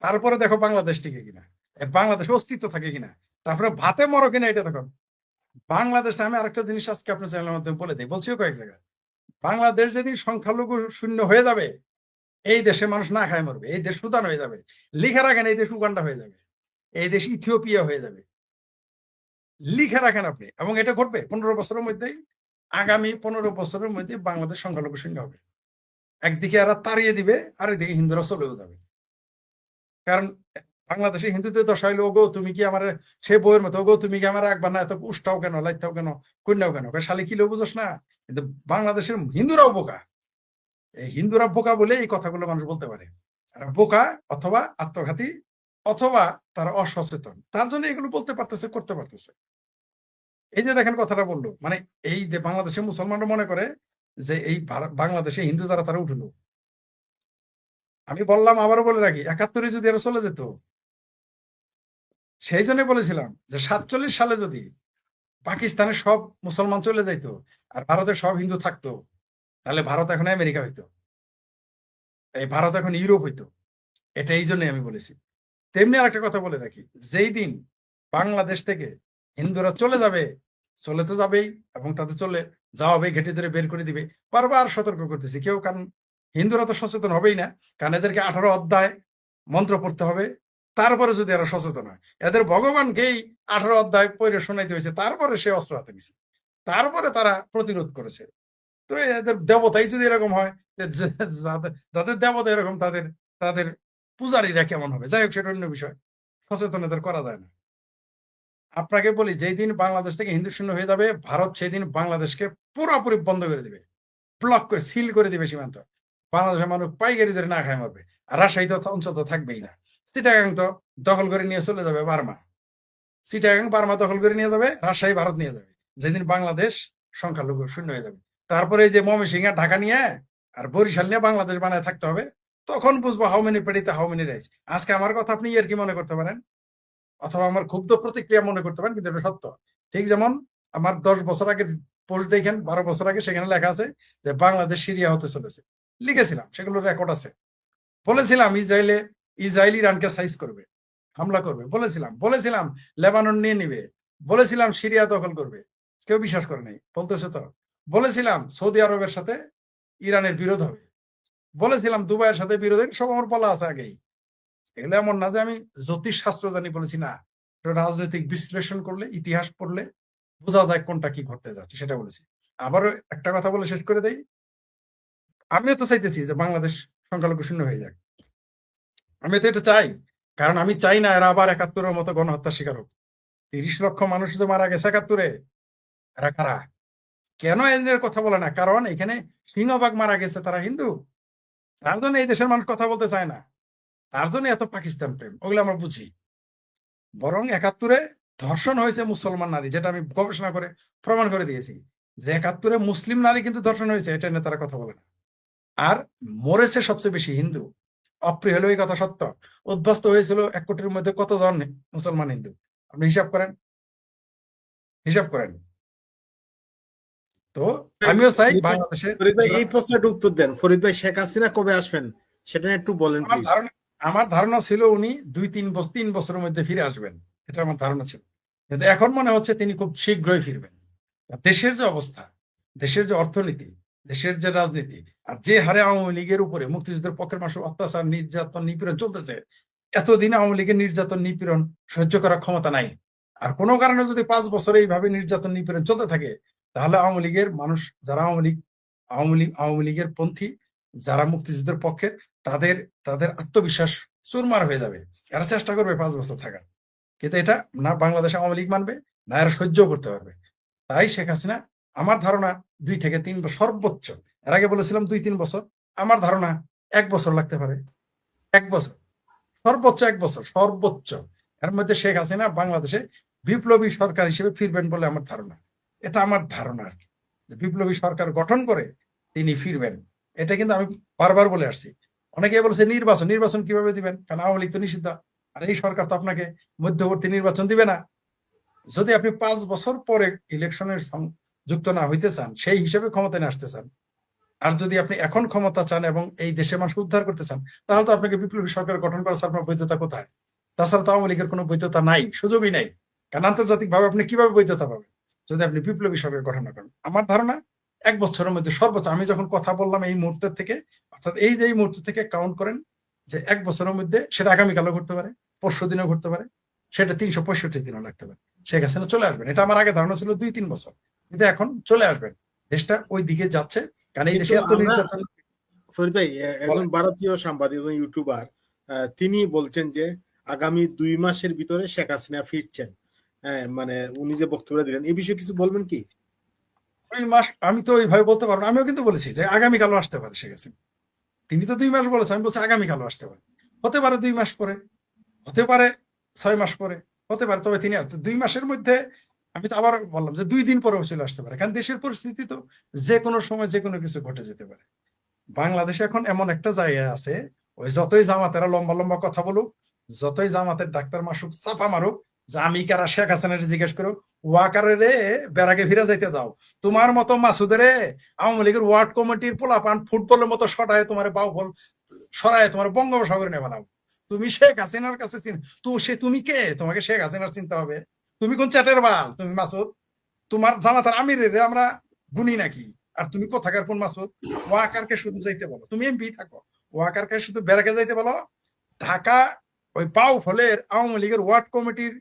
তারপরে দেখো বাংলাদেশ টিকে কিনা, বাংলাদেশে অস্তিত্ব থাকে কিনা, তারপরে ভাতে মরো কিনা এটা দেখো। বাংলাদেশে আমি আরেকটা জিনিস আজকে আপনার চ্যানেলের মাধ্যমে বলে দিই, বলছিও কয়েক জায়গায়, বাংলাদেশ যেদিন সংখ্যালঘু শূন্য হয়ে যাবে, এই দেশে মানুষ না খায় মরবে, এই দেশ সুদান হয়ে যাবে। লিখে রাখেন, এই দেশ উগান্ডা হয়ে যাবে, এই দেশ ইথিওপিয়া হয়ে যাবে। লিখে রাখেন আপনি। এবং এটা ঘটবে 15 বছরের মধ্যেই। আগামী 15 বছরের মধ্যে বাংলাদেশ সংখ্যালঘু শূন্য হবে। একদিকে এরা তাড়িয়ে দিবে, আর একদিকে হিন্দুরা চলেও যাবে। কারণ বাংলাদেশে হিন্দুদের দশা হইলো, ওগো তুমি কি আমার, সে বইয়ের মতো, ওগো তুমি কি আমার রাখবা না, এত উষ্টাও কেন, লাইতাও কেন, কন্যাও কেন, শালি কিলেও বুঝোস না। কিন্তু বাংলাদেশের হিন্দুরাও বোকা। এই হিন্দুরা বোকা বলে এই কথাগুলো মানুষ বলতে পারে। আর বোকা অথবা আত্মঘাতী অথবা তারা অসচেতন, তার জন্য এগুলো বলতে পারতেছে, করতে পারতেছে। এই যে দেখেন কথাটা বললো, মানে এই যে বাংলাদেশের মুসলমানরা মনে করে যে এই বাংলাদেশে হিন্দু যারা তারা উঠলো। আমি বললাম, আবারও বলে রাখি, 71-এ যদি এরা চলে যেত, সেই জন্য বলেছিলাম যে 47 সালে যদি পাকিস্তানের সব মুসলমান চলে যাইতো আর ভারতের সব হিন্দু থাকতো, তাহলে ভারত এখন আমেরিকা হইতো, এই ভারত এখন ইউরোপ হইতো। এটা এই জন্যই আমি বলেছি। তেমনি আর একটা কথা বলে রাখি, যেই দিন বাংলাদেশ থেকে হিন্দুরা চলে যাবে, চলে তো যাবেই, এবং তাদের চলে যাওয়াবে, ঘেটে ধরে বের করে দিবে, বারবার সতর্ক করতেছি কেউ, কারণ হিন্দুরা তো সচেতন হবেই না, কারণ এদেরকে 18 অধ্যায় মন্ত্র পড়তে হবে, তারপরে যদি এরা সচেতন হয়। এদের ভগবানকেই 18 অধ্যায় পড়ে শোনাইতে হয়েছে, তারপরে সে অস্ত্র হাতে নিছে, তারপরে তারা প্রতিরোধ করেছে। তো এদের দেবতাই যদি এরকম হয়, যাদের দেবতা এরকম, তাদের তাদের পূজারীরা কেমন হবে? যাই হোক, সেটা অন্য বিষয়, সচেতন এদের করা যায় না। আপনাকে বলি, যেই দিন বাংলাদেশ থেকে হিন্দু শূন্য হয়ে যাবে, ভারত সেই দিন বাংলাদেশকে পুরোপুরি বন্ধ করে দিবে, ব্লক করে সিল করে দিবে সীমান্ত। বাংলাদেশের মানুষ পাইকারি ধরে না খায় মরবে। আর রাজশাহী তো অঞ্চল তো থাকবেই না। চিটাগাং তো দখল করে নিয়ে চলে যাবে বার্মা, চিটাগাং বার্মা দখল করে নিয়ে যাবে, রাজশাহী ভারত নিয়ে যাবে, যেদিন বাংলাদেশ সংখ্যালঘু শূন্য হয়ে যাবে। তারপরে এই যে ময়মনসিংহ আর ঢাকা নিয়ে আর বরিশাল নিয়ে বাংলাদেশ বানায় থাকতে হবে, তখন বুঝবো হাউ মেনি পেডিতে হাউ মেনি রাইস। আজকে আমার কথা আপনি আর কি মনে করতে পারেন, অথবা আমার ক্ষুব্ধ প্রতিক্রিয়া মনে করতে পারেন, কিন্তু এটা সত্য। ঠিক যেমন আমার 10 বছর আগে পোস্ট দেখেন, 12 বছর আগে, সেখানে লেখা আছে যে বাংলাদেশ সিরিয়া হতে চলেছে, লিখেছিলাম, সেগুলোর রেকর্ড আছে। বলেছিলাম ইসরায়েল ইরানকে সাইজ করবে, হামলা করবে, বলেছিলাম লেবানন নিয়ে নিবে, বলেছিলাম সিরিয়া দখল করবে। কেউ বিশ্বাস করে নাই, বলতেছে তো। বলেছিলাম সৌদি আরবের সাথে ইরানের বিরোধ হবে, বলেছিলাম দুবাইয়ের সাথে বিরোধ হবে, সব আমার বলা আছে আগেই। এগুলো এমন না যে আমি জ্যোতিষ শাস্ত্র জানি বলেছি, না, রাজনৈতিক বিশ্লেষণ করলে, ইতিহাস পড়লে বোঝা যায় কোনটা কি ঘটতে যাচ্ছে, সেটা বলেছি। আবারও একটা কথা বলে শেষ করে দেই, আমিও তো চাইতেছি যে বাংলাদেশ সংখ্যালঘু শূন্য হয়ে যাক। আমি তো এটা চাই, কারণ আমি চাই না এরা আবার 71-এর মতো গণহত্যার শিকার হোক। 30 লক্ষ মানুষ যে মারা গেছে 71-এ, এরা কারা? কেন এদের কথা বলে না? কারণ এখানে সিংহভাগ মারা গেছে তারা হিন্দু, তার জন্য এই দেশের মানুষ কথা বলতে চায় না, তার জন্য এত পাকিস্তান প্রেম, ওগুলো আমরা বুঝি। বরং 71-এ ধর্ষণ হয়েছে মুসলমান নারী, যেটা আমি গবেষণা করে প্রমাণ করে দিয়েছি, যে 71-এ মুসলিম নারী কিন্তু ধর্ষণ হয়েছে, এটা নিয়ে তারা কথা বলে না। আর মরেছে সবচেয়ে বেশি হিন্দু। অপ্রিয় হলেও এই কথা সত্য। উদ্বাস্ত হয়েছিল 1 কোটির মধ্যে কতজন মুসলমান হিন্দু? আপনি হিসাব করেন। তো আমিও চাই বাংলাদেশের, ফরিদ ভাই এই প্রশ্নটা উত্তর দেন। ফরিদ ভাই, শেখ হাসিনা কবে আসবেন সেটা নিয়ে একটু বলেন প্লিজ। আমার ধারণা ছিল উনি 2-3 বছরের মধ্যে ফিরে আসবেন, এটা আমার ধারণা ছিল, কিন্তু এখন মনে হচ্ছে তিনি খুব শীঘ্রই ফিরবেন। দেশের যে অবস্থা, দেশের যে অর্থনীতি, দেশের যে রাজনীতি, আর যে হারে আওয়ামী লীগের উপরে মুক্তিযুদ্ধের পক্ষের মানুষের অত্যাচার, নির্যাতন, নিপীড়ন চলতেছে, এতদিন আওয়ামী লীগের নির্যাতন, নিপীড়ন সহ্য করার ক্ষমতা নাই। আর কোনো কারণে যদি 5 বছরে এইভাবে নির্যাতন, নিপীড়ন চলতে থাকে, তাহলে আওয়ামী লীগের মানুষ, যারা আওয়ামী লীগের পন্থী, যারা মুক্তিযুদ্ধের পক্ষের, তাদের তাদের আত্মবিশ্বাস চুরমার হয়ে যাবে। এরা চেষ্টা করবে 5 বছর থাকার, কিন্তু এটা না বাংলাদেশ আওয়ামী লীগ মানবে, না এরা সহ্য করতে পারবে। তাই শেখ হাসিনা, আমার ধারণা 2 থেকে 3 বছর সর্বোচ্চ, এর আগে বলেছিলাম 2-3 বছর, আমার ধারণা 1 বছর লাগতে পারে, 1 বছর, সর্বোচ্চ 1 বছর, সর্বোচ্চ। এর মধ্যে শেখ হাসিনা বাংলাদেশে বিপ্লবী সরকার হিসেবে ফিরবেন বলে আমার ধারণা। এটা আমার ধারণা আর কি, যে বিপ্লবী সরকার গঠন করে তিনি ফিরবেন। এটা কিন্তু আমি বারবার বলে আসছি। অনেকে বলছে নির্বাচন কিভাবে দিবেন, কারণ আওয়ামী লীগ তো নিষিদ্ধ, আর এই সরকার তো আপনাকে মধ্যবর্তী নির্বাচন দিবে না। যদি আপনি 5 বছর পরে ইলেকশনের যুক্ত না হইতে চান, সেই হিসেবে ক্ষমতায় আসতে চান, আর যদি আপনি এখন ক্ষমতা চান এবং এই দেশে মানুষ উদ্ধার করতে চান, তাহলে তো আপনাকে বিপ্লবী সরকার গঠন করার আপনার বৈধতা কোথায়? তাছাড়া তো আওয়ামী লীগের কোনো বৈধতা নাই, সুযোগই নাই। কারণ আন্তর্জাতিক ভাবে আপনি কিভাবে বৈধতা পাবেন যদি আপনি বিপ্লবী সরকার গঠন না করেন? আমার ধারণা 1 বছরের মধ্যে সর্বোচ্চ, আমি যখন কথা বললাম এই মুহূর্তের থেকে, অর্থাৎ এই যে এই মুহূর্ত থেকে কাউন্ট করেন, যে 1 বছরের মধ্যে, সেটা আগামীকালও ঘটতে পারে, পরশু দিনও ঘটতে পারে, সেটা 365 দিনও লাগতে পারে, শেখ হাসিনা চলে আসবেন। এটা আমার আগে ধারণা ছিল 2-3 বছর, কিন্তু এখন চলে আসবেন। দেশটা ওই দিকে যাচ্ছে, কারণ এই দেশে এত নির্যাতন। ফরিদ ভাই, একজন ভারতীয় সাংবাদিক, একজন ইউটিউবার, তিনি বলছেন যে আগামী 2 মাসের ভিতরে শেখ হাসিনা ফিরছেন। মানে উনি যে বক্তব্য দিলেন, এই বিষয়ে কিছু বলবেন কি? 2 মাস আমি তো ওইভাবে বলতে পারবো না। আমিও কিন্তু বলেছি যে আগামীকালও আসতে পারে শেখ হাসিনা। তিনি তো 2 মাস বলেছে, আমি বলছি আগামীকালও আসতে পারে, হতে পারে 2 মাস পরে, হতে পারে 6 মাস পরে, হতে পারে। তবে তিনি 2 মাসের মধ্যে আমি তো আবার বললাম যে 2 দিন পরেও চলে আসতে পারে, কারণ দেশের পরিস্থিতি তো যে কোনো সময় যে কোনো কিছু ঘটে যেতে পারে। বাংলাদেশে এখন এমন একটা জায়গায় আছে, ওই যতই জামাতেরা লম্বা লম্বা কথা বলুক, যতই জামাতের ডাক্তার মাসুক চাপা মারুক, যে আমি কারা শেখ হাসিনার জিজ্ঞেস করো, ওয়াকারে রে বেড়াকে ফিরে যাইতে দাও, তোমার মতো মাসুদের আওয়ামী লীগের ওয়ার্ড কমিটির পোলাপান ফুটবলের মতো সটায় তোমার বাউফল সরায় তোমার বঙ্গোপসাগরে নেবে নাও। তুমি শেখ হাসিনার কাছে তুমি কে, তোমাকে শেখ হাসিনার চিন্তা হবে? তুমি কোন চ্যাটের বাল তুমি মাসুদ? তোমার জামাতার আমিরের আমরা গুনি নাকি? আর তুমি কোথাকার কোন মাসুদ? ওয়াকারকে শুধু যাইতে বলো, তুমি এমপি থাকো, ওয়াকারকে শুধু বেড়াকে যাইতে বলো। ঢাকা ওই পাও ফলের আওয়ামী লীগের ওয়ার্ড কমিটির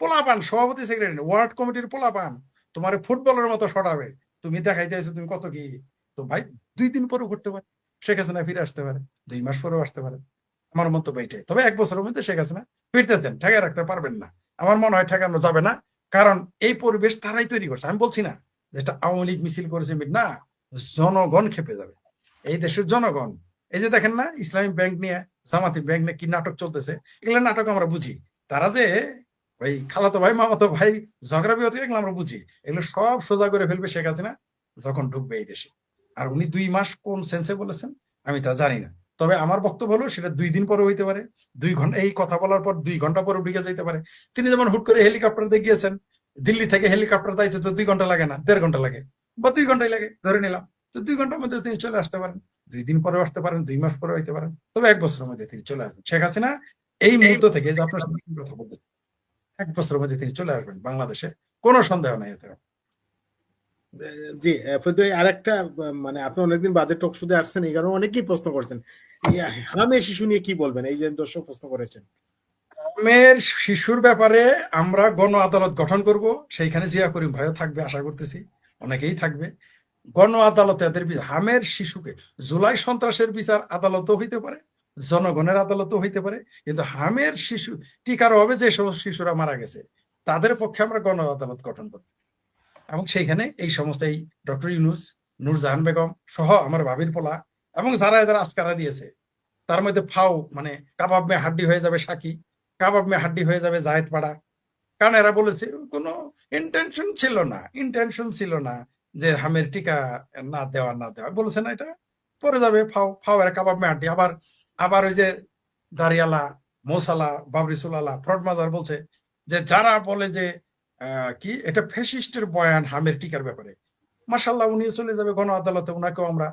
পোলাপান, সভাপতি সেক্রেটারি ওয়ার্ড কমিটির পোলাপান তোমার ফুটবলের মতো সরাবে। তুমি দেখাইতে আছো তুমি কত কি। তো ভাই 2 দিন পরেও ঘুরতে পারে, শেখ হাসিনা ফিরে আসতে পারে, 2 মাস পরেও আসতে পারে। আমার মন্তব্য এটাই। তবে 1 বছরের মধ্যে শেখ হাসিনা ফিরতেছেন, ঠেকায় রাখতে পারবেন না। আমার মনে হয় ঠেকানো যাবে না, কারণ এই পরিবেশ তারাই তৈরি করছে। আমি বলছি না যেটা আওয়ামী লীগ মিছিল করেছে, না, জনগণ খেপে যাবে, এই দেশের জনগণ। এই যে দেখেন না ইসলামী ব্যাংক নিয়ে, জামাতি ব্যাংক নিয়ে কি নাটক চলতেছে, এগুলো নাটক আমরা বুঝি। তারা যে ওই খালাতো ভাই মামাতো ভাই ঝগড়া বিবাদ, এগুলো আমরা বুঝি। এগুলো সব সোজা করে ফেলবে শেখ হাসিনা যখন ঢুকবে এই দেশে। আর উনি 2 মাস কোন সেন্সে বলেছেন আমি তা জানি না, তবে আমার বক্তব্য হলো সেটা 2 দিন পরে হইতে পারে, 2 ঘন্টা এই কথা বলার পর 2 ঘন্টা পরে ঢুকে যাইতে পারে। তিনি যেমন হুট করে হেলিকপ্টার দিয়ে গিয়েছেন, দিল্লি থেকে হেলিকপ্টার দায়িত্ব তো 2 ঘন্টা লাগে না, 1.5 ঘন্টা লাগে বা 2 ঘন্টাই লাগে ধরে নিলাম। তো 2 ঘন্টার মধ্যে তিনি চলে আসতে পারেন, 2 দিন পরে আসতে পারেন, 2 মাস পরে হইতে পারেন, তবে 1 বছরের মধ্যে তিনি চলে আসবেন। শেখ হাসিনা এই মুহূর্ত থেকে যে আপনার সাথে কথা বলতেছে, 1 বছরের মধ্যে তিনি চলে আসবেন বাংলাদেশে, কোনো সন্দেহ নাই এতে। জি, ফরিদ ভাই, আরেকটা মানে আপনি অনেকদিন বাদে টক শুতে আসছেন, এই কারণে অনেকেই প্রশ্ন করছেন হারামের শিশু নিয়ে কি বলবেন, এই যে দর্শক প্রশ্ন করেছেন। হারামের শিশুর ব্যাপারে আমরা গণ আদালত গঠন করব, সেইখানে জিয়া করিম ভাইও থাকবে আশা করতেছি, অনেকেই থাকবে। গণ আদালতে এদের হামের শিশুকে, জুলাই সন্ত্রাসের বিচার আদালতও হইতে পারে, জনগণের আদালতও হইতে পারে, কিন্তু হামের শিশু টিকার হবে যে সমস্ত শিশুরা মারা গেছে তাদের পক্ষে আমরা গণ আদালত গঠন করব। এবং সেইখানে এই সমস্ত এই ডক্টর ইউনুস, নূরজাহান বেগম সহ আমার ভাবির পোলা এবং যারা এদের আস্কারা দিয়েছে, তার মধ্যে ফাও মানে কাবাব মে হাড্ডি হয়ে যাবে সাকি, কাবাব মে হাড্ডি হয়ে যাবে জায়েদ পাড়া। কারণ এরা বলেছে কোনো ইন্টেনশন ছিল না যে হামের টিকা না দেওয়া বলেছে না, এটা পরে যাবে ফাও ফাও এরা কাবাব মে হাড্ডি। আবার আবার ওই যে দাঁড়িয়ালা মোসালা বাবরিসুলালা ফ্রড মাজার বলছে যে যারা বলে যে কি এটা ফ্যাসিস্টের বয়ান হামের টিকার ব্যাপারে, মার্শাল্লাহ উনিও চলে যাবে গণ আদালতে, উনাকেও আমরা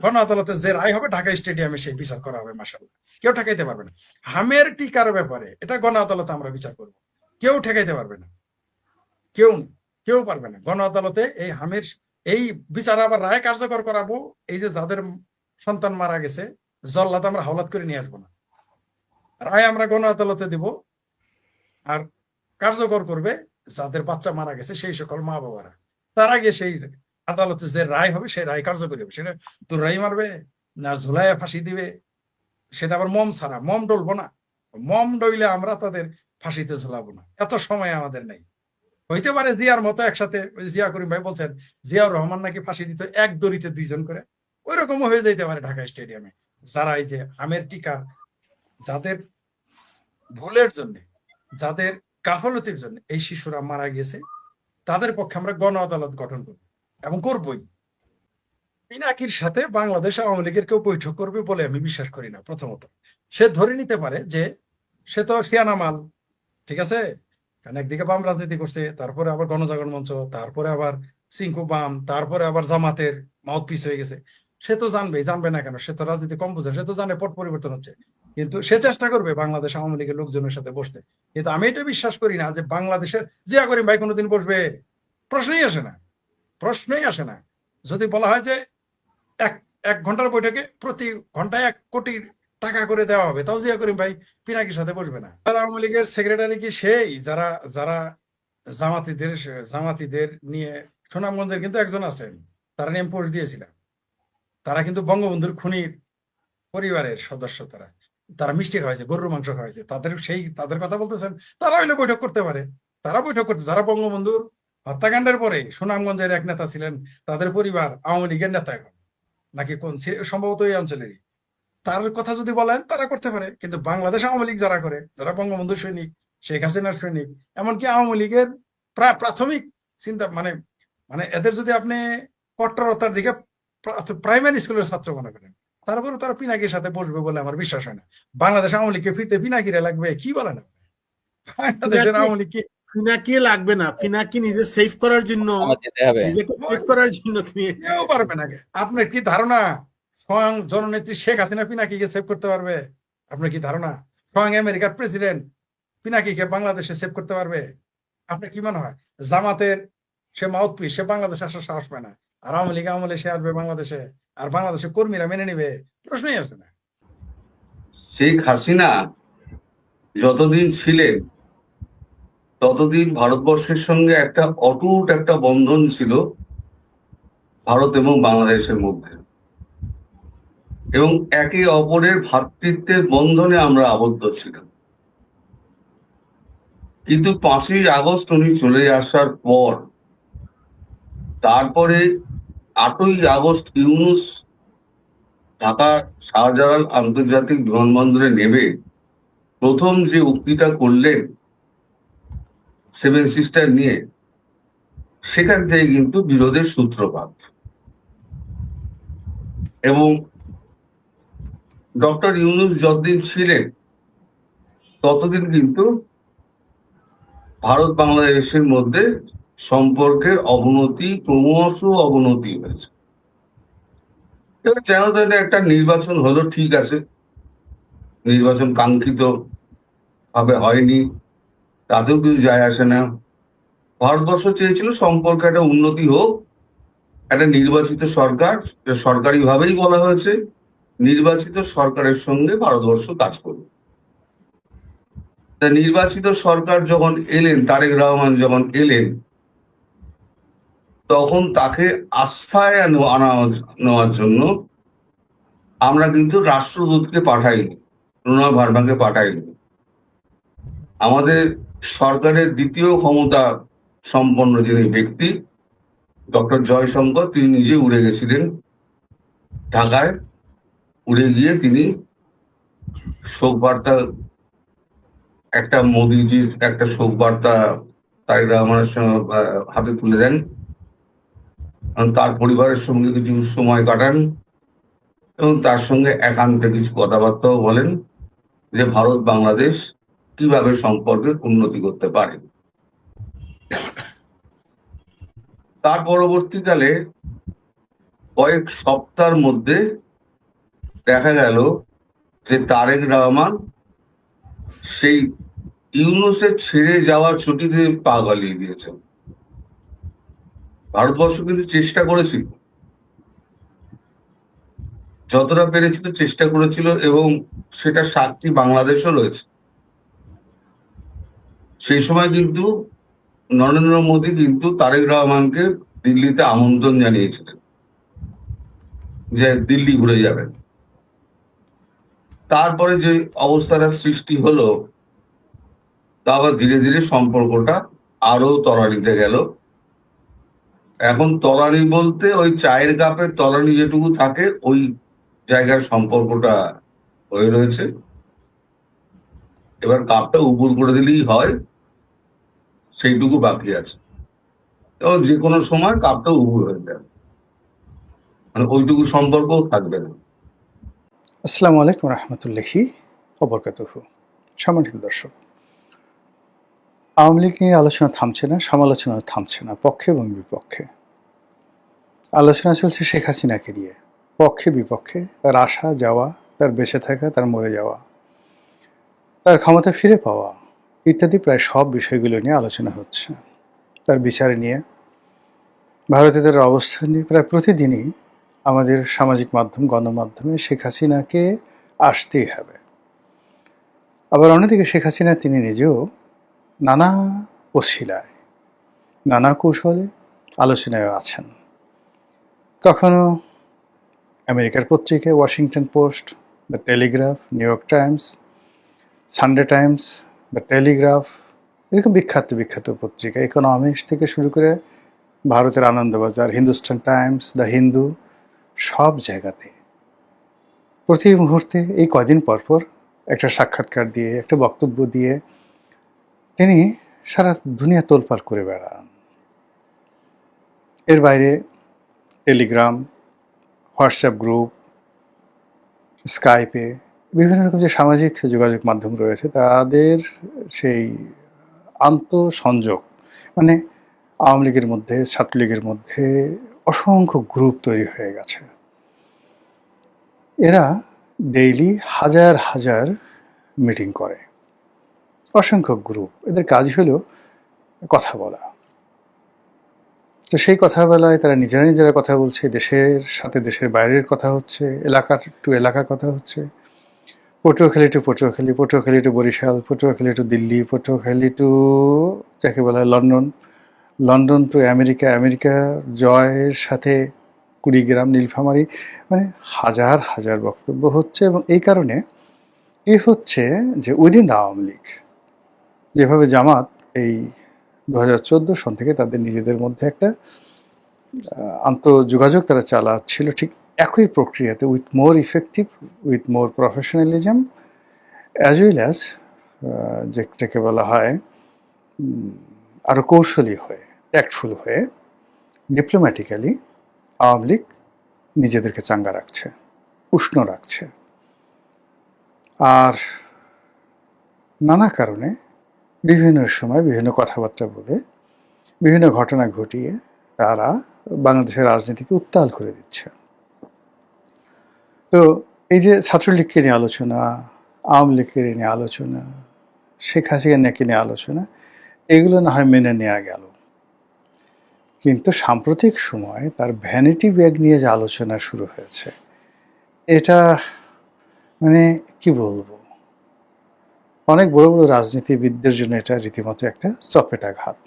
গণ আদালতে যে রায় হবে ঢাকা স্টেডিয়ামে সেই বিচার করা হবে, মার্শাল্লাহ কেউ ঠেকাইতে পারবে না। হামের টিকার ব্যাপারে এটা গণ আদালতে আমরা বিচার করব, কেউ ঠেকাইতে পারবে না, কেউ কেউ পারবে না। গণ আদালতে এই হামের এই বিচার আবার রায় কার্যকর করাবো। এই যে যাদের সন্তান মারা গেছে জল্লাদ আমরা হাওলাত করে নিয়ে আসবো না, রায় আমরা গণ আদালতে দিব, আর কার্যকর করবে যাদের বাচ্চা মারা গেছে সেই সকল মা বাবারা। তার আগে সেই আদালতে যে রায় হবে সেই রায় কার্যকরী হবে, সেটা দুরাই মারবে না ঝুলাইয়া ফাঁসি দিবে, সেটা আবার মম ছাড়া, মম ডলবো না, মম ডইলে আমরা তাদের ফাঁসিতে ঝুলাবো না, এত সময় আমাদের নেই। হইতে পারে জিয়ার মতো একসাথে, জিয়া করিম ভাই বলছেন জিয়াউর রহমান নাকি ফাঁসি দিত এক দড়িতে 2 জন করে, ওই রকমও হয়ে যাইতে পারে ঢাকা স্টেডিয়ামে। যারা এই যে আমের টিকার, যাদের ভুলের জন্য, যাদের গাফলতির জন্য এই শিশুরা মারা গিয়েছে, তাদের পক্ষে আমরা গণ আদালত গঠন করব এবং করবই। পিনাকির সাথে বাংলাদেশ আওয়ামী লীগের কেউ বৈঠক করবে বলে আমি বিশ্বাস করি না। প্রথমত সে ধরে নিতে পারে যে সে তো সিয়ানা মাল, ঠিক আছে, কারণ একদিকে বাম রাজনীতি করছে, তারপরে আবার গণজাগরণ মঞ্চ, তারপরে আবার সিংকু বাম, তারপরে আবার জামাতের মাউথ পিস হয়ে গেছে। সে তো জানবে না কেন, সে তো রাজনীতি কম বোঝে, সে তো জানে পট পরিবর্তন হচ্ছে, কিন্তু সে চেষ্টা করবে বাংলাদেশ আওয়ামী লীগের লোকজনের সাথে বসতে। কিন্তু আমি এটা বিশ্বাস করি না যে বাংলাদেশের জিয়া করিম ভাই কোনোদিন বসবে, প্রশ্নই আসে না, প্রশ্নই আসে না। যদি বলা হয় যে এক 1 ঘন্টার বৈঠকে প্রতি ঘন্টায় 1 কোটি টাকা করে দেওয়া হবে, তাও জিয়া করিম ভাই পিনাকির সাথে বসবে না। আওয়ামী লীগের সেক্রেটারি কি সেই যারা যারা জামাতিদের নিয়ে, সুনামগঞ্জের কিন্তু একজন আছেন, তারা নিয়ে পোস্ট দিয়েছিলাম, তারা কিন্তু বঙ্গবন্ধুর খুনির পরিবারের সদস্য, তারা তারা মিষ্টি খাওয়াইছে, গরুর মাংস খাওয়াইছে, তাদের কথা বলতেছেন, তারা হইলে বৈঠক করতে পারে, তারা বৈঠক করতে, যারা বঙ্গবন্ধুর হত্যাকাণ্ডের পরে সুনামগঞ্জের এক নেতা ছিলেন, তাদের পরিবার আওয়ামী লীগের নেতা এখন নাকি কোন সম্ভবত এই অঞ্চলেরই, তার কথা যদি বলেন তারা করতে পারে। কিন্তু বাংলাদেশ আওয়ামী লীগ যারা করে, যারা বঙ্গবন্ধু সৈনিক, শেখ হাসিনার সৈনিক, এমনকি আওয়ামী লীগের প্রাথমিক চিন্তা মানে মানে এদের যদি আপনি কট্টরতার দিকে প্রাইমারি স্কুলের ছাত্র মনে করেন, তারপরে তারা পিনাকির সাথে বসবে বলে আমার বিশ্বাস হয় না। বাংলাদেশ আওয়ামী লীগকে ফিরতে পিনাকিরে লাগবে, কি বলেন আপনি? বাংলাদেশের আওয়ামী লীগ কি পিনাকি লাগবে না, পিনাকি নিজে সেভ করার জন্য, আমার যেতে হবে। নিজেকে সেভ করার জন্য তিনি কেউ পারবে না। আপনার কি ধারণা স্বয়ং জননেত্রী শেখ হাসিনা পিনাকিকে সেভ করতে পারবে? আপনার কি ধারণা স্বয়ং আমেরিকার প্রেসিডেন্ট পিনাকিকে বাংলাদেশে সেভ করতে পারবে? আপনার কি মনে হয় জামাতের সে মাউথপিস, সে বাংলাদেশে আসার সাহস পায় না, আর আওয়ামী লীগ আমলে সে আসবে বাংলাদেশে, আর বাংলাদেশের কর্মীরা মেনে নিবে? প্রশ্নই আসে না। শেখ হাসিনা যতদিন ছিলেন ততদিন ভারতবর্ষের সঙ্গে একটা অটুট একটা বন্ধন ছিল ভারত এবং বাংলাদেশের মধ্যে, এবং একে অপরের ভ্রাতৃত্বের বন্ধনে আমরা আবদ্ধ ছিলাম। কিন্তু 5ই আগস্ট উনি চলে আসার পর, তারপরে 8ই আগস্ট ইউনূস ঢাকা শাহজালাল আন্তর্জাতিক বিমানবন্দরে নেমে প্রথম যে উক্তিটা করলেন 7 সিস্টার নিয়ে, সেখান থেকে কিন্তু বিরোধের সূত্রপাত। এবং ডক্টর ইউনূস যতদিন ছিলেন ততদিন কিন্তু ভারত বাংলাদেশের মধ্যে সম্পর্কের অবনতি, ক্রমশ অবনতি হয়েছে। এবার যেন তেন একটা নির্বাচন হলো, ঠিক আছে, নির্বাচন কাঙ্ক্ষিত ভাবে হয়নি, তাতেও কিছু যায় আসে না। ভারতবর্ষ চেয়েছিল সম্পর্কে একটা উন্নতি হোক, একটা নির্বাচিত সরকার, সরকারি ভাবেই বলা হয়েছে নির্বাচিত সরকারের সঙ্গে ভারতবর্ষ কাজ করবে। তা নির্বাচিত সরকার যখন এলেন, তারেক রহমান যখন এলেন, তখন তাকে আস্থায় নেওয়ার জন্য আমরা কিন্তু রাষ্ট্রদূতকে পাঠাইনি, প্রণব ভার্মাকে পাঠাইনি। আমাদের সরকারের দ্বিতীয় ক্ষমতা সম্পন্ন যিনি ব্যক্তি ডক্টর জয়শঙ্কর, তিনি নিজে উড়ে গেছিলেন ঢাকায়। উড়ে গিয়ে তিনি শোক বার্তা, একটা মোদিজির একটা শোক বার্তা তারেক রহমানের হাতে তুলে দেন, তার পরিবারের সঙ্গে কিছু সময় কাটান এবং তার সঙ্গে একান্তে কিছু কথাবার্তাও বলেন যে ভারত বাংলাদেশ কিভাবে সম্পর্কের উন্নতি করতে পারে। তার পরবর্তীকালে কয়েক সপ্তাহের মধ্যে দেখা গেল যে তারেক রহমান সেই ইউনূসের ছেড়ে যাওয়ার ছুটিতে পা গলিয়ে দিয়েছেন। ভারতবর্ষ কিন্তু চেষ্টা করেছিল, যতটা পেরেছিল চেষ্টা করেছিল, এবং সেটা সাক্ষী বাংলাদেশও রয়েছে। সেই সময় কিন্তু নরেন্দ্র মোদী কিন্তু তারেক রহমানকে দিল্লিতে আমন্ত্রণ জানিয়েছিলেন যে দিল্লি ঘুরে যাবেন। তারপরে যে অবস্থাটা সৃষ্টি হলো, তারপর ধীরে ধীরে সম্পর্কটা আরো তলানিতে গেল। এখন তলানি বলতে ওই চায়ের কাপের তলানি যেটুকু থাকে ওই জায়গার সম্পর্কটা হয়ে রয়েছে। এবার কাপটা উপর করে দিলেই হয়, সেইটুকু বাকি আছে। এবং যে কোনো সময় কাপটা উপর হয়ে যাবে, মানে ওইটুকু সম্পর্কও থাকবে না। আসসালামু আলাইকুম রহমতুল্লাহি ওবরকাতুহু। সম্মানিত দর্শক, আওয়ামী লীগ নিয়ে আলোচনা থামছে না, সমালোচনা থামছে না, পক্ষে এবং বিপক্ষে আলোচনা চলছে শেখ হাসিনাকে নিয়ে, পক্ষে বিপক্ষে, তার আসা যাওয়া, তার বেঁচে থাকা, তার মরে যাওয়া, তার ক্ষমতা ফিরে পাওয়া ইত্যাদি প্রায় সব বিষয়গুলো নিয়ে আলোচনা হচ্ছে। তার বিচার নিয়ে, ভারতীয়দের অবস্থান নিয়ে প্রায় প্রতিদিনই আমাদের সামাজিক মাধ্যম, গণমাধ্যমে শেখ হাসিনাকে আসতেই হবে। আবার অন্যদিকে শেখ হাসিনা তিনি নিজেও নানা অছিলায়, নানা কৌশলে আলোচনায় আছেন। কখনো আমেরিকার পত্রিকায় Washington post, the Telegraph, new York Times, Sunday Times, the Telegraph, এরকম বিখ্যাত বিখ্যাত পত্রিকা, ইকোনমিক্স থেকে শুরু করে ভারতের আনন্দবাজার, হিন্দুস্তান টাইমস, দ্য হিন্দু, সব জায়গাতে প্রতি মুহূর্তে এই কয়দিন পরপর একটা সাক্ষাৎকার দিয়ে, একটা বক্তব্য দিয়ে তিনি সারা দুনিয়া তোলপাড় করে বেড়ান। এর বাইরে টেলিগ্রাম, হোয়াটসঅ্যাপ গ্রুপ, স্কাইপে বিভিন্ন রকম যে সামাজিক যোগাযোগ মাধ্যম রয়েছে তাদের সেই আন্তঃসংযোগ, মানে আওয়ামী লীগের মধ্যে, ছাত্রলীগের মধ্যে অসংখ্য গ্রুপ তৈরি হয়ে গেছে। এরা ডেইলি হাজার হাজার মিটিং করে, অসংখ্য গ্রুপ। এদের কাজ হলো কথা বলা। তো সেই কথা বেলায় তারা নিজেরা কথা বলছে, দেশের সাথে দেশের বাইরের কথা হচ্ছে, এলাকার টু এলাকা কথা হচ্ছে, Patuakhali to Patuakhali, Patuakhali to Barishal, Patuakhali to Delhi, Patuakhali to যাকে বলা হয় London, London to America, America জয়ের সাথে কুড়িগ্রাম, নীলফামারী, মানে হাজার হাজার বক্তব্য হচ্ছে। এবং এই কারণে কি হচ্ছে যে উইদিন দ্য আওয়ামী লীগ, যেভাবে জামাত এই 2014 সন থেকে তাদের নিজেদের মধ্যে একটা আন্তঃযোগাযোগ তারা চালাচ্ছিল, ঠিক একই প্রক্রিয়াতে with more effective, with more professionalism, as well as যেটাকে বলা হয় আরও কৌশলী হয়ে, ট্যাক্টফুল হয়ে, ডিপ্লোম্যাটিক্যালি আওয়ামী লীগ নিজেদেরকে চাঙ্গা রাখছে, উষ্ণ রাখছে। আর নানা কারণে বিভিন্ন সময় বিভিন্ন কথাবার্তা বলে, বিভিন্ন ঘটনা ঘটিয়ে তারা বাংলাদেশের রাজনীতিকে উত্তাল করে দিচ্ছে। তো এই যে ছাত্রলীগকে নিয়ে আলোচনা, আওয়ামী লীগকে নিয়ে আলোচনা, শেখ হাসিনাকে নিয়ে আলোচনা, এগুলো না হয় মেনে নেওয়া গেল, কিন্তু সাম্প্রতিক সময় তার ভ্যানিটি ব্যাগ নিয়ে যে আলোচনা শুরু হয়েছে, এটা মানে কি বলবো, অনেক বড় বড় রাজনীতিবিদদের জন্য এটা রীতিমতো একটা চপেটাঘাত।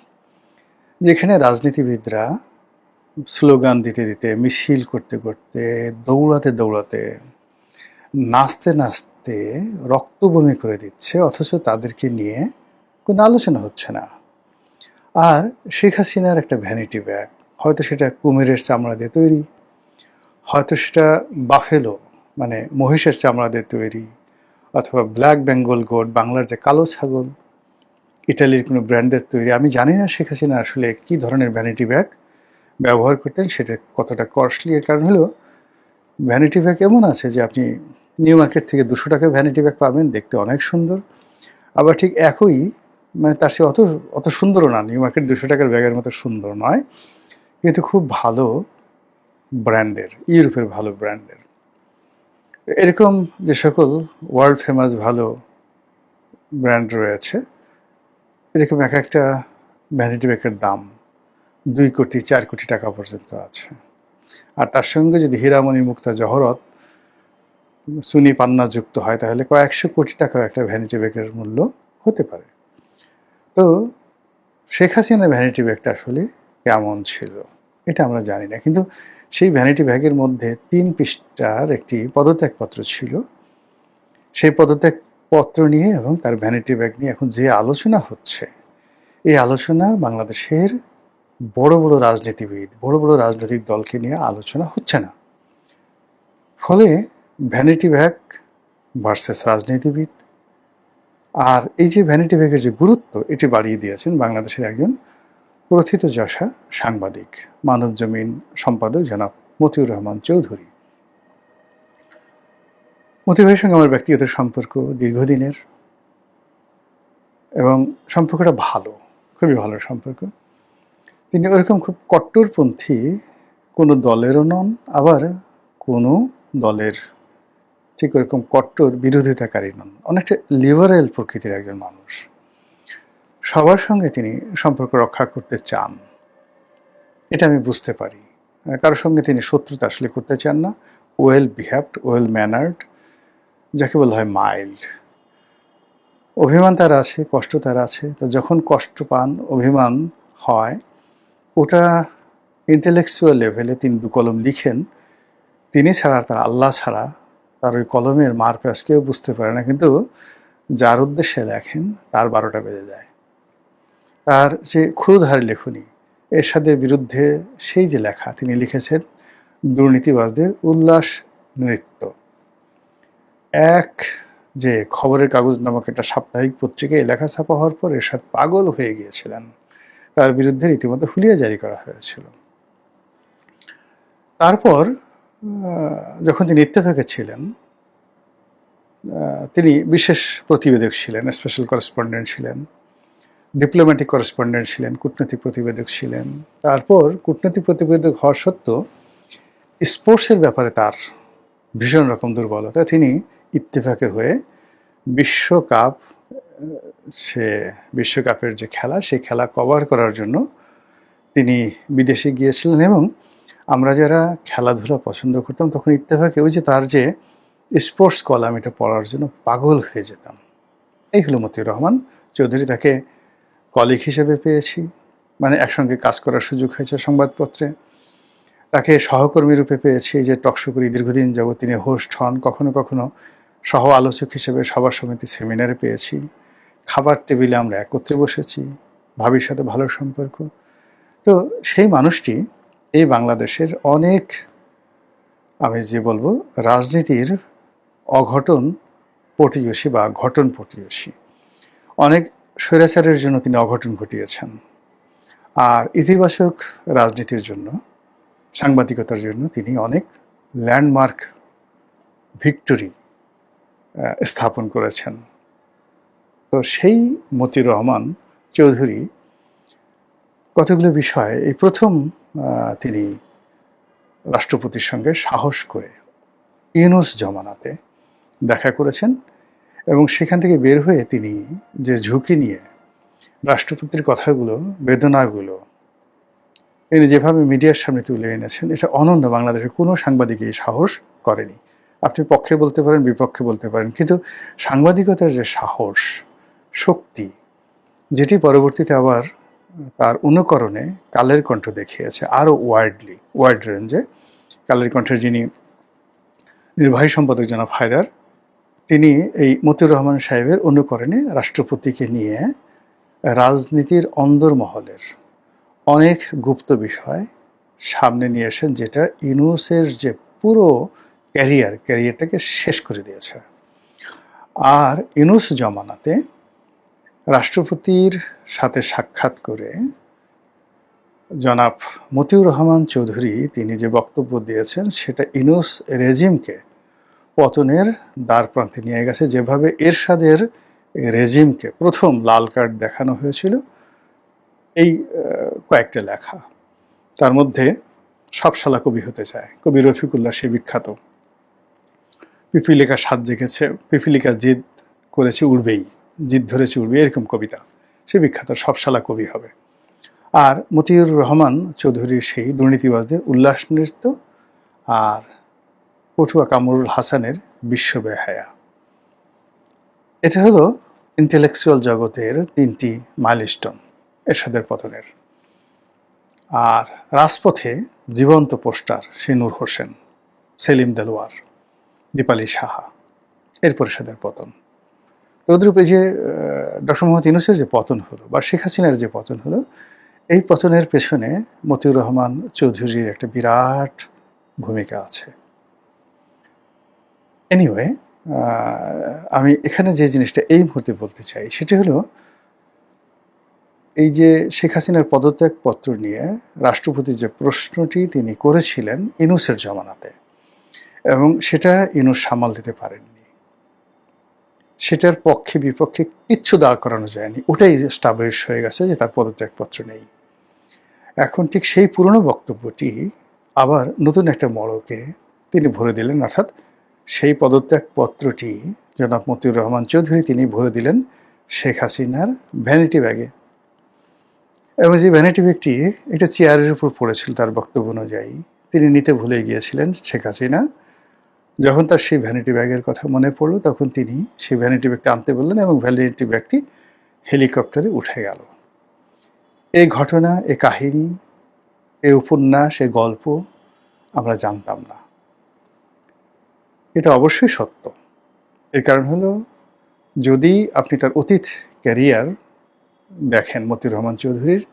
যেখানে রাজনীতিবিদরা স্লোগান দিতে দিতে, মিছিল করতে করতে, দৌড়াতে দৌড়াতে, নাচতে নাচতে রক্ত বমি করে দিচ্ছে, অথচ তাদেরকে নিয়ে কোনো আলোচনা হচ্ছে না। আর শেখ হাসিনার একটা ভ্যানিটি ব্যাগ, হয়তো সেটা কুমিরের চামড়া দিয়ে তৈরি, হয়তো সেটা বাফেলো মানে মহিষের চামড়া দিয়ে তৈরি, অথবা ব্ল্যাক বেঙ্গল গোট, বাংলার যে কালো ছাগল, ইটালির কোনো ব্র্যান্ডের তৈরি। আমি জানি না শেখ হাসিনা আসলে কী ধরনের ভ্যানিটি ব্যাগ ব্যবহার করতেন, সেটা কতটা কস্টলি। এর কারণ হলো ভ্যানিটি ব্যাগ এমন আছে যে আপনি নিউ মার্কেট থেকে 200 টাকায় ভ্যানিটি ব্যাগ পাবেন, দেখতে অনেক সুন্দর, আবার ঠিক একই মানে তার সে অত সুন্দরও না, নিউ মার্কেট 200 টাকার ব্যাগের মতো সুন্দর নয়, কিন্তু খুব ভালো ব্র্যান্ডের, ইউরোপের ভালো ব্র্যান্ডের। এরকম যে সকল ওয়ার্ল্ড ফেমাস ভালো ব্র্যান্ড রয়েছে, এরকম এক একটা ভ্যানিটি ব্যাগের দাম 2 কোটি 4 কোটি টাকা পর্যন্ত আছে। আর তার সঙ্গে যদি হীরামণি মুক্তা জহরত চুনি পান্না যুক্ত হয়, তাহলে কয়েকশো কোটি টাকা একটা ভ্যানিটি ব্যাগের মূল্য হতে পারে। তো শেখ হাসিনার ভ্যানিটি ব্যাগটা আসলে কেমন ছিল এটা আমরা জানি না, কিন্তু সেই ভ্যানিটি ব্যাগের মধ্যে 3 পৃষ্ঠার একটি পদত্যাগপত্র ছিল। সেই পদত্যাগপত্র নিয়ে এবং তার ভ্যানিটি ব্যাগ নিয়ে এখন যে আলোচনা হচ্ছে, এই আলোচনা বাংলাদেশের বড় বড় রাজনীতিবিদ, বড় বড় রাজনৈতিক দলকে নিয়ে আলোচনা হচ্ছে না। ফলে ভ্যানিটি ব্যাগ ভার্সেস রাজনীতিবিদ, আর এই যে ভ্যানিটি ব্যাগের যে গুরুত্ব, এটি বাড়িয়ে দিয়েছেন বাংলাদেশের একজন প্রথিতযশা সাংবাদিক, মানবজমিন সম্পাদক জনাব মতিউর রহমান চৌধুরী। মতি ভাইয়ের সঙ্গে আমার ব্যক্তিগত সম্পর্ক দীর্ঘদিনের, এবং সম্পর্কটা ভালো, খুবই ভালো সম্পর্ক। তিনি ওরকম খুব কট্টরপন্থী কোনো দলেরও নন, আবার কোনো দলের ঠিক ওরকম কট্টর বিরোধিতাকারী নন, অনেকটা লিবারেল প্রকৃতির একজন মানুষ। সবার সঙ্গে তিনি সম্পর্ক রক্ষা করতে চান, এটা আমি বুঝতে পারি। কারোর সঙ্গে তিনি শত্রুতা আসলে করতে চান না, ওয়েল বিহেভড, ওয়েল ম্যানার্ড, যাকে বলা হয় মাইল্ড। অভিমান তার আছে, কষ্ট তার আছে, তো যখন কষ্ট পান, অভিমান হয়, ওটা ইন্টেলেকচুয়াল লেভেলে তিনি 2 কলম লিখেন, তিনি ছাড়া, তার আল্লাহ ছাড়া তার ওই কলমের মার প্যাঁচ কেউ বুঝতে পারে না, কিন্তু যার উদ্দেশ্যে লেখেন তার 12টা বেজে যায়। তার যে ক্ষুরধার লেখনী, এরশাদের বিরুদ্ধে সেই যে লেখা তিনি লিখেছেন, দুর্নীতিবাজদের উল্লাস নৃত্য, এক যে খবরের কাগজ নামক একটা সাপ্তাহিক পত্রিকায় লেখা ছাপা হওয়ার পর এরশাদ পাগল হয়ে গিয়েছিলেন। তার বিরুদ্ধে রীতিমতো হুলিয়া জারি করা হয়েছিল। তারপর যখন তিনি ইত্তেফাকে ছিলেন, তিনি বিশেষ প্রতিবেদক ছিলেন, স্পেশাল করেসপন্ডেন্ট ছিলেন, ডিপ্লোম্যাটিক করেসপন্ডেন্ট ছিলেন, কূটনৈতিক প্রতিবেদক ছিলেন। তারপর কূটনৈতিক প্রতিবেদক হওয়া সত্ত্বেও স্পোর্টসের ব্যাপারে তার ভীষণ রকম দুর্বলতা। তিনি ইত্তেফাকের হয়ে বিশ্বকাপ, সে বিশ্বকাপের যে খেলা, সেই খেলা কভার করার জন্য তিনি বিদেশে গিয়েছিলেন। এবং আমরা যারা খেলাধুলা পছন্দ করতাম তখন ইত্তেফাকে ওই যে তার যে স্পোর্টস কলাম, এটা পড়ার জন্য পাগল হয়ে যেতাম। এই হলো মতিউর রহমান চৌধুরী। তাকে কলিগ হিসেবে পেয়েছি, মানে একসঙ্গে কাজ করার সুযোগ হয়েছে সংবাদপত্রে। তাকে সহকর্মী রূপে পেয়েছি, যে টকশো করি দীর্ঘদিন যাবত তিনি হোস্ট হন। কখনো কখনো সহ আলোচক হিসেবে সভা সমিতি সেমিনারে পেয়েছি। খাবার টেবিলে আমরা একত্রে বসেছি, ভাবির সাথে ভালো সম্পর্ক। তো সেই মানুষটি এই বাংলাদেশের অনেক, আমি যে বলবো, রাজনীতির অঘটন পটীয়সী বা ঘটন পটীয়সী, অনেক স্বৈরাচারের জন্য তিনি অঘটন ঘটিয়েছেন। আর ইতিবাচক রাজনীতির জন্য, সাংবাদিকতার জন্য তিনি অনেক ল্যান্ডমার্ক ভিক্টরি স্থাপন করেছেন। তো সেই মতিউর রহমান চৌধুরী কতগুলো বিষয়ে এই প্রথম তিনি রাষ্ট্রপতির সঙ্গে সাহস করে ইউনূস জমানাতে দেখা করেছেন। এবং সেখান থেকে বের হয়ে তিনি যে ঝুঁকি নিয়ে রাষ্ট্রপতির কথাগুলো, বেদনাগুলো তিনি যেভাবে মিডিয়ার সামনে তুলে এনেছেন, এটা অনন্য। বাংলাদেশের কোনো সাংবাদিকই এই সাহস করেনি। আপনি পক্ষে বলতে পারেন, বিপক্ষে বলতে পারেন, কিন্তু সাংবাদিকতার যে সাহস, শক্তি, যেটি পরবর্তীতে আবার তার অনুকরণে কালের কণ্ঠ দেখিয়েছে আরও ওয়াইড রেঞ্জে। কালের কণ্ঠের যিনি নির্বাহী সম্পাদক জনাব হায়দার, তিনি এই মতিউর রহমান সাহেবের অনুকরণে রাষ্ট্রপতিকে নিয়ে রাজনীতির অন্দরমহলের অনেক গুপ্ত বিষয় সামনে নিয়ে এসেন, যেটা ইউনূসের যে পুরো ক্যারিয়ারটাকে শেষ করে দিয়েছে। আর ইউনূস জমানাতে রাষ্ট্রপতির সাথে সাক্ষাৎ করে জনাব মতিউর রহমান চৌধুরী তিনি যে বক্তব্য দিয়েছেন, সেটা ইউনূস রেজিমকে পতনের দ্বার প্রান্তে নিয়ে গেছে। যেভাবে এরশাদের রেজিমকে প্রথম লাল কার্ড দেখানো হয়েছিল, এই কয়েকটা লেখা, তার মধ্যে সবসালা কবি হতে চায়, কবি রফিকুল্লাহ, সে বিখ্যাত পিপিলিকা স্বাদ জেগেছে, পিপিলিকা জিদ করেছে উড়বেই, জিদ ধরেছে উড়বে, এরকম কবিতা, সে বিখ্যাত, সবসালা কবি হবে। আর মতিউর রহমান চৌধুরীর সেই দুর্নীতিবাজদের উল্লাস নৃত্য, আর পটুয়া কামরুল হাসানের বিশ্ব বেহায়া। এটা হলো ইন্টেলেকচুয়াল জগতের তিনটি মাইলস্টোন এরশাদের পতনের। আর রাজপথে জীবন্ত পোস্টার, সে নূর হোসেন, সেলিম দেলোয়ার, দীপালি সাহা, এরপর এরশাদের পতন। তদ্রূপ এই যে ডক্টর মোহাম্মদ ইউনূসের যে পতন হলো, বা শেখ হাসিনার যে পতন হলো, এই পতনের পেছনে মতিউর রহমান চৌধুরীর একটা বিরাট ভূমিকা আছে। এনিওয়ে, আমি এখানে যে জিনিসটা এই মুহূর্তে বলতে চাই, সেটি হলো এই যে শেখ হাসিনার পদত্যাগপত্র নিয়ে রাষ্ট্রপতি যে প্রশ্নটি তিনি করেছিলেন ইউনূসের জমানাতে, এবং সেটা ইউনূস সামাল দিতে পারেননি, সেটার পক্ষে বিপক্ষে কিচ্ছু দাঁড় করানো যায়নি। ওটাই স্টাবলিশ হয়ে গেছে যে তার পদত্যাগপত্র নেই। এখন ঠিক সেই পুরনো বক্তব্যটি আবার নতুন একটা মোড়কে তিনি ভরে দিলেন, অর্থাৎ সেই পদত্যাগপত্রটি জনাব মতিউর রহমান চৌধুরী তিনি ভরে দিলেন শেখ হাসিনার ভ্যানিটি ব্যাগে। এবং যে ভ্যানিটি ব্যাগটি এটা চেয়ারের উপর পড়েছিল তার বক্তব্য অনুযায়ী, তিনি নিতে ভুলে গিয়েছিলেন শেখ হাসিনা। যখন তার সেই ভ্যানিটি ব্যাগের কথা মনে পড়লো, তখন তিনি সেই ভ্যানিটি ব্যাগটি আনতে বললেন এবং ভ্যানিটি ব্যাগটি হেলিকপ্টারে উঠে গেল। এই ঘটনা, এ কাহিনী, এ উপন্যাস, এ গল্প আমরা জানতাম না। এটা অবশ্যই সত্য। এর কারণ হলো, যদি আপনি তার অতীত ক্যারিয়ার দেখেন মতিউর রহমান চৌধুরীর,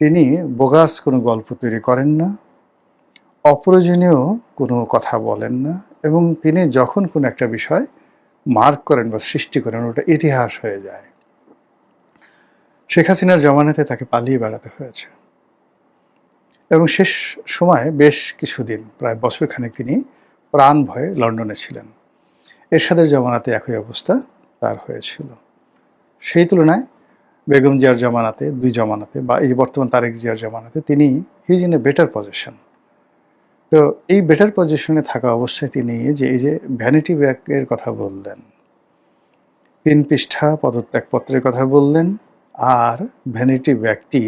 তিনি বোগাস কোনো গল্প তৈরি করেন না, অপ্রয়োজনীয় কোনো কথা বলেন না, এবং তিনি যখন কোনো একটা বিষয় মার্ক করেন বা সৃষ্টি করেন, ওটা ইতিহাস হয়ে যায়। শেখ হাসিনার জমানাতে তাকে পালিয়ে বেড়াতে হয়েছে এবং শেষ সময় বেশ কিছুদিন, প্রায় বছরখানেক তিনি প্রাণ ভয়ে লন্ডনে ছিলেন। এরশাদের জমানাতে একই অবস্থা তার হয়েছিল। সেই তুলনায় বেগম জিয়ার জমানাতে, দুই জমানাতে, বা এই বর্তমান তারেক জিয়ার জমানাতে তিনি his in a better position. তো এই বেটার পজিশনে থাকা অবস্থায় তিনি যে এই যে ভ্যানিটি ব্যাগের কথা বললেন, 3 পৃষ্ঠা পদত্যাগপত্রের কথা বললেন, আর ভ্যানিটি ব্যাগটি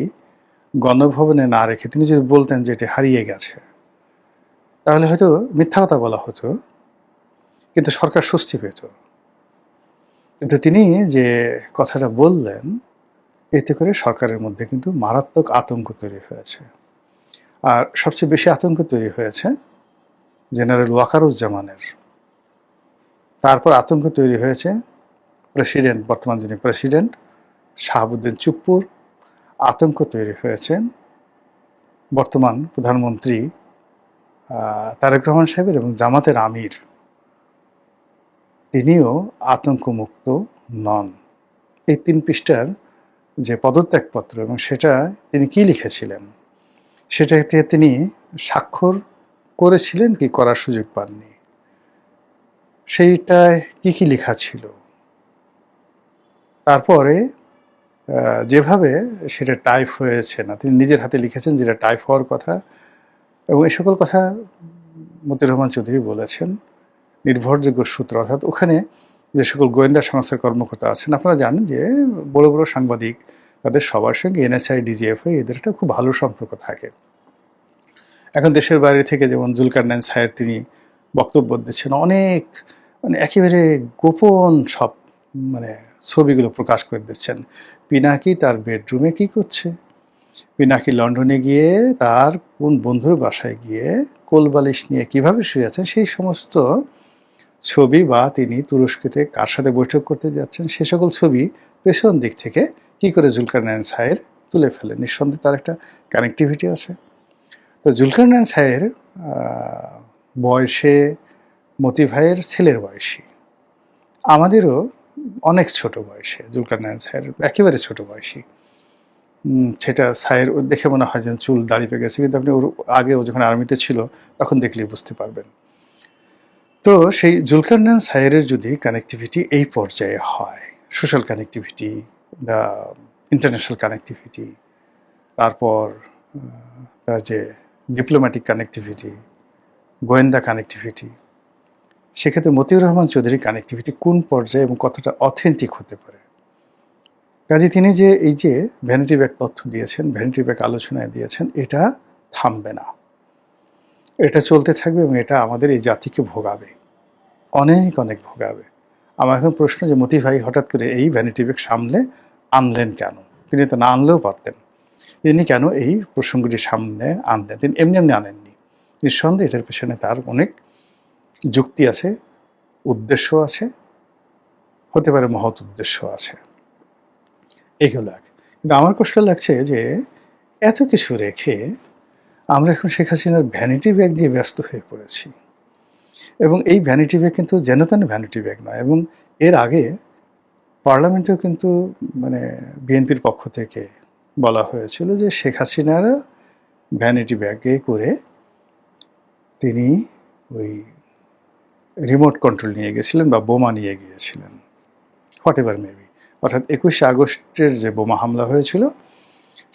গণভবনে না রেখে তিনি যদি বলতেন যে এটি হারিয়ে গেছে, তাহলে হয়তো মিথ্যা কথা বলা হতো, কিন্তু সরকার স্বস্তি পেত। কিন্তু তিনি যে কথাটা বললেন, এতে করে সরকারের মধ্যে কিন্তু মারাত্মক আতঙ্ক তৈরি হয়েছে। আর সবচেয়ে বেশি আতঙ্ক তৈরি হয়েছে জেনারেল ওয়াকারুজ্জামানের। তারপর আতঙ্ক তৈরি হয়েছে প্রেসিডেন্ট, বর্তমান যিনি প্রেসিডেন্ট শাহাবুদ্দিন চুপ্পুর। আতঙ্ক তৈরি হয়েছে বর্তমান প্রধানমন্ত্রী তারেক রহমান সাহেবের, এবং জামাতের আমির, তিনিও আতঙ্কমুক্ত নন। এই 3 পৃষ্ঠার যে পদত্যাগপত্র, এবং সেটা তিনি কি লিখেছিলেন, সেটাতে তিনি স্বাক্ষর করেছিলেন কি করার সুযোগ পাননি, সেইটায় কি কি লেখা ছিল, তারপরে যেভাবে সেটা টাইপ হয়েছে না, তিনি নিজের হাতে লিখেছেন যেটা টাইপ হওয়ার কথা, এবং এই সকল কথা মতিউর রহমান চৌধুরী বলেছেন নির্ভরযোগ্য সূত্র। অর্থাৎ ওখানে যে সকল গোয়েন্দা সংস্থার কর্মকর্তা আছেন, আপনারা জানেন যে বড় বড় সাংবাদিক, তাদের সবার সঙ্গে এনএসআই, ডিজিএফআই, এদের একটা খুব ভালো সম্পর্ক থাকে। এখন দেশের বাইরে থেকে যেমন জুলকারনাইন সাহেব, তিনি বক্তব্য দিচ্ছেন, অনেক মানে একেবারে গোপন সব মানে ছবিগুলো প্রকাশ করে দিচ্ছেন। পিনাকি তার বেডরুমে কি করছে, পিনাকি লন্ডনে গিয়ে তার কোন বন্ধুর বাসায় গিয়ে কোলবালিশ নিয়ে কিভাবে শুয়ে আছেন, সেই সমস্ত ছবি, বা তিনি তুরস্কতে কার সাথে বৈঠক করতে যাচ্ছেন, সে সকল ছবি পেছন দিক থেকে কি করে জুলকারনাইন সাহেব তুলে ফেলেন। নিঃসন্দেহে তার একটা কানেক্টিভিটি আছে। তো জুলকারনাইন সাহের বয়সে মতি ভাইয়ের ছেলের বয়সী, আমাদেরও অনেক ছোট বয়সে, জুলকারনাইন সাহের একেবারে ছোট বয়সী। সেটা সাহের দেখে মনে হয় যেন চুল দাড়ি পেয়ে গেছে, কিন্তু আপনি ওর আগে, ও যখন আর্মিতে ছিল তখন দেখলেই বুঝতে পারবেন। তো সেই জুলকারনাইন সাহের যদি কানেক্টিভিটি এই পর্যায়ে হয়, social connectivity, the international connectivity, তারপর তার যে ডিপ্লোম্যাটিক কানেক্টিভিটি, গোয়েন্দা কানেক্টিভিটি, সেক্ষেত্রে মতিউর রহমান চৌধুরীর কানেক্টিভিটি কোন পর্যায়ে এবং কতটা অথেন্টিক হতে পারে। কাজে তিনি যে এই যে ভ্যানিটি ব্যাগ তথ্য দিয়েছেন, ভ্যানিটি ব্যাগ আলোচনায় দিয়েছেন, এটা থামবে না, এটা চলতে থাকবে, এবং এটা আমাদের এই জাতিকে ভোগাবে, অনেক অনেক ভোগাবে। আমার এখন প্রশ্ন যে মতি ভাই হঠাৎ করে এই ভ্যানিটি ব্যাগ সামনে আনলেন কেন? তিনি তো না আনলেও পারতেন। তিনি কেন এই প্রসঙ্গটি সামনে আনলেন? তিনি এমনি এমনি আনেননি। নিঃসন্দেহে এটার পেছনে তার অনেক যুক্তি আছে, উদ্দেশ্য আছে, হতে পারে মহৎ উদ্দেশ্য আছে। এগুলো এক। কিন্তু আমার কষ্ট লাগছে যে এত কিছু রেখে আমরা এখন শেখ হাসিনার ভ্যানিটি ব্যাগ নিয়ে ব্যস্ত হয়ে পড়েছি। এবং এই ভ্যানিটি ব্যাগ কিন্তু যেন তেন ভ্যানিটি ব্যাগ নয়। এবং এর আগে পার্লামেন্টেও কিন্তু মানে বিএনপির পক্ষ থেকে বলা হয়েছিল যে শেখ হাসিনার ভ্যানিটি ব্যাগে করে তিনি ওই রিমোট কন্ট্রোল নিয়ে গেছিলেন বা বোমা নিয়ে গিয়েছিলেন, হোয়াট এভার মেবি। অর্থাৎ 21শে আগস্টের যে বোমা হামলা হয়েছিল,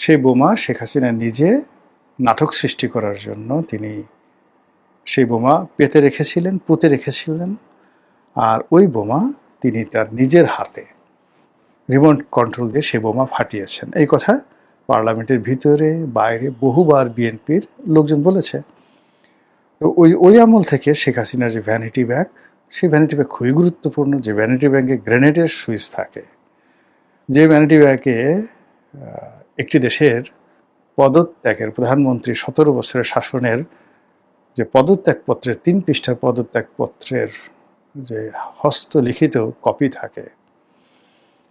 সেই বোমা শেখ হাসিনা নিজে নাটক সৃষ্টি করার জন্য তিনি সেই বোমা পেতে রেখেছিলেন, পুঁতে রেখেছিলেন, আর ওই বোমা তিনি তার নিজের হাতে রিমোট কন্ট্রোল দিয়ে সেই বোমা ফাটিয়েছেন। এই কথা পার্লামেন্টের ভিতরে বাইরে বহুবার বিএনপির লোকজন বলেছে। তো ওই আমল থেকে শেখ হাসিনার যে ভ্যানিটি ব্যাগ, সেই ভ্যানিটি ব্যাগ খুবই গুরুত্বপূর্ণ। যে ভ্যানিটি ব্যাগে গ্রেনেডের সুইচ থাকে, যে ভ্যানিটি ব্যাগে একটি দেশের পদত্যাগের, প্রধানমন্ত্রী 17 বছরের শাসনের যে পদত্যাগপত্রের 3 পৃষ্ঠার পদত্যাগপত্রের যে হস্তলিখিত কপি থাকে,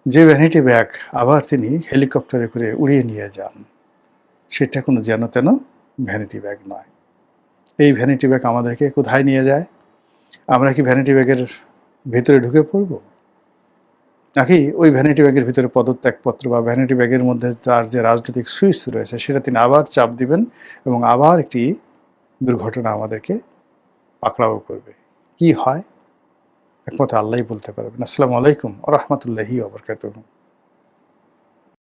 যে ভ্যানিটি ব্যাগ আবার তিনি হেলিকপ্টারে করে উড়িয়ে নিয়ে যান, সেটা কোনো যেন তেন ভ্যানিটি ব্যাগ নয়। এই ভ্যানিটি ব্যাগ আমাদেরকে কোথায় নিয়ে যায়? আমরা কি ভ্যানিটি ব্যাগের ভেতরে ঢুকে পড়বো, নাকি ওই ভ্যানিটি ব্যাগের ভিতরে পদত্যাগপত্র বা ভ্যানিটি ব্যাগের মধ্যে তার যে রাজনৈতিক সুইচ রয়েছে সেটা তিনি আবার চাপ দিবেন এবং আবার একটি দুর্ঘটনা আমাদেরকে পাকড়াও করবে। কি হয় একমাত্র আল্লাহই বলতে পারবেন। আসসালামু আলাইকুম ওয়া রাহমাতুল্লাহি ওয়া বারাকাতুহু।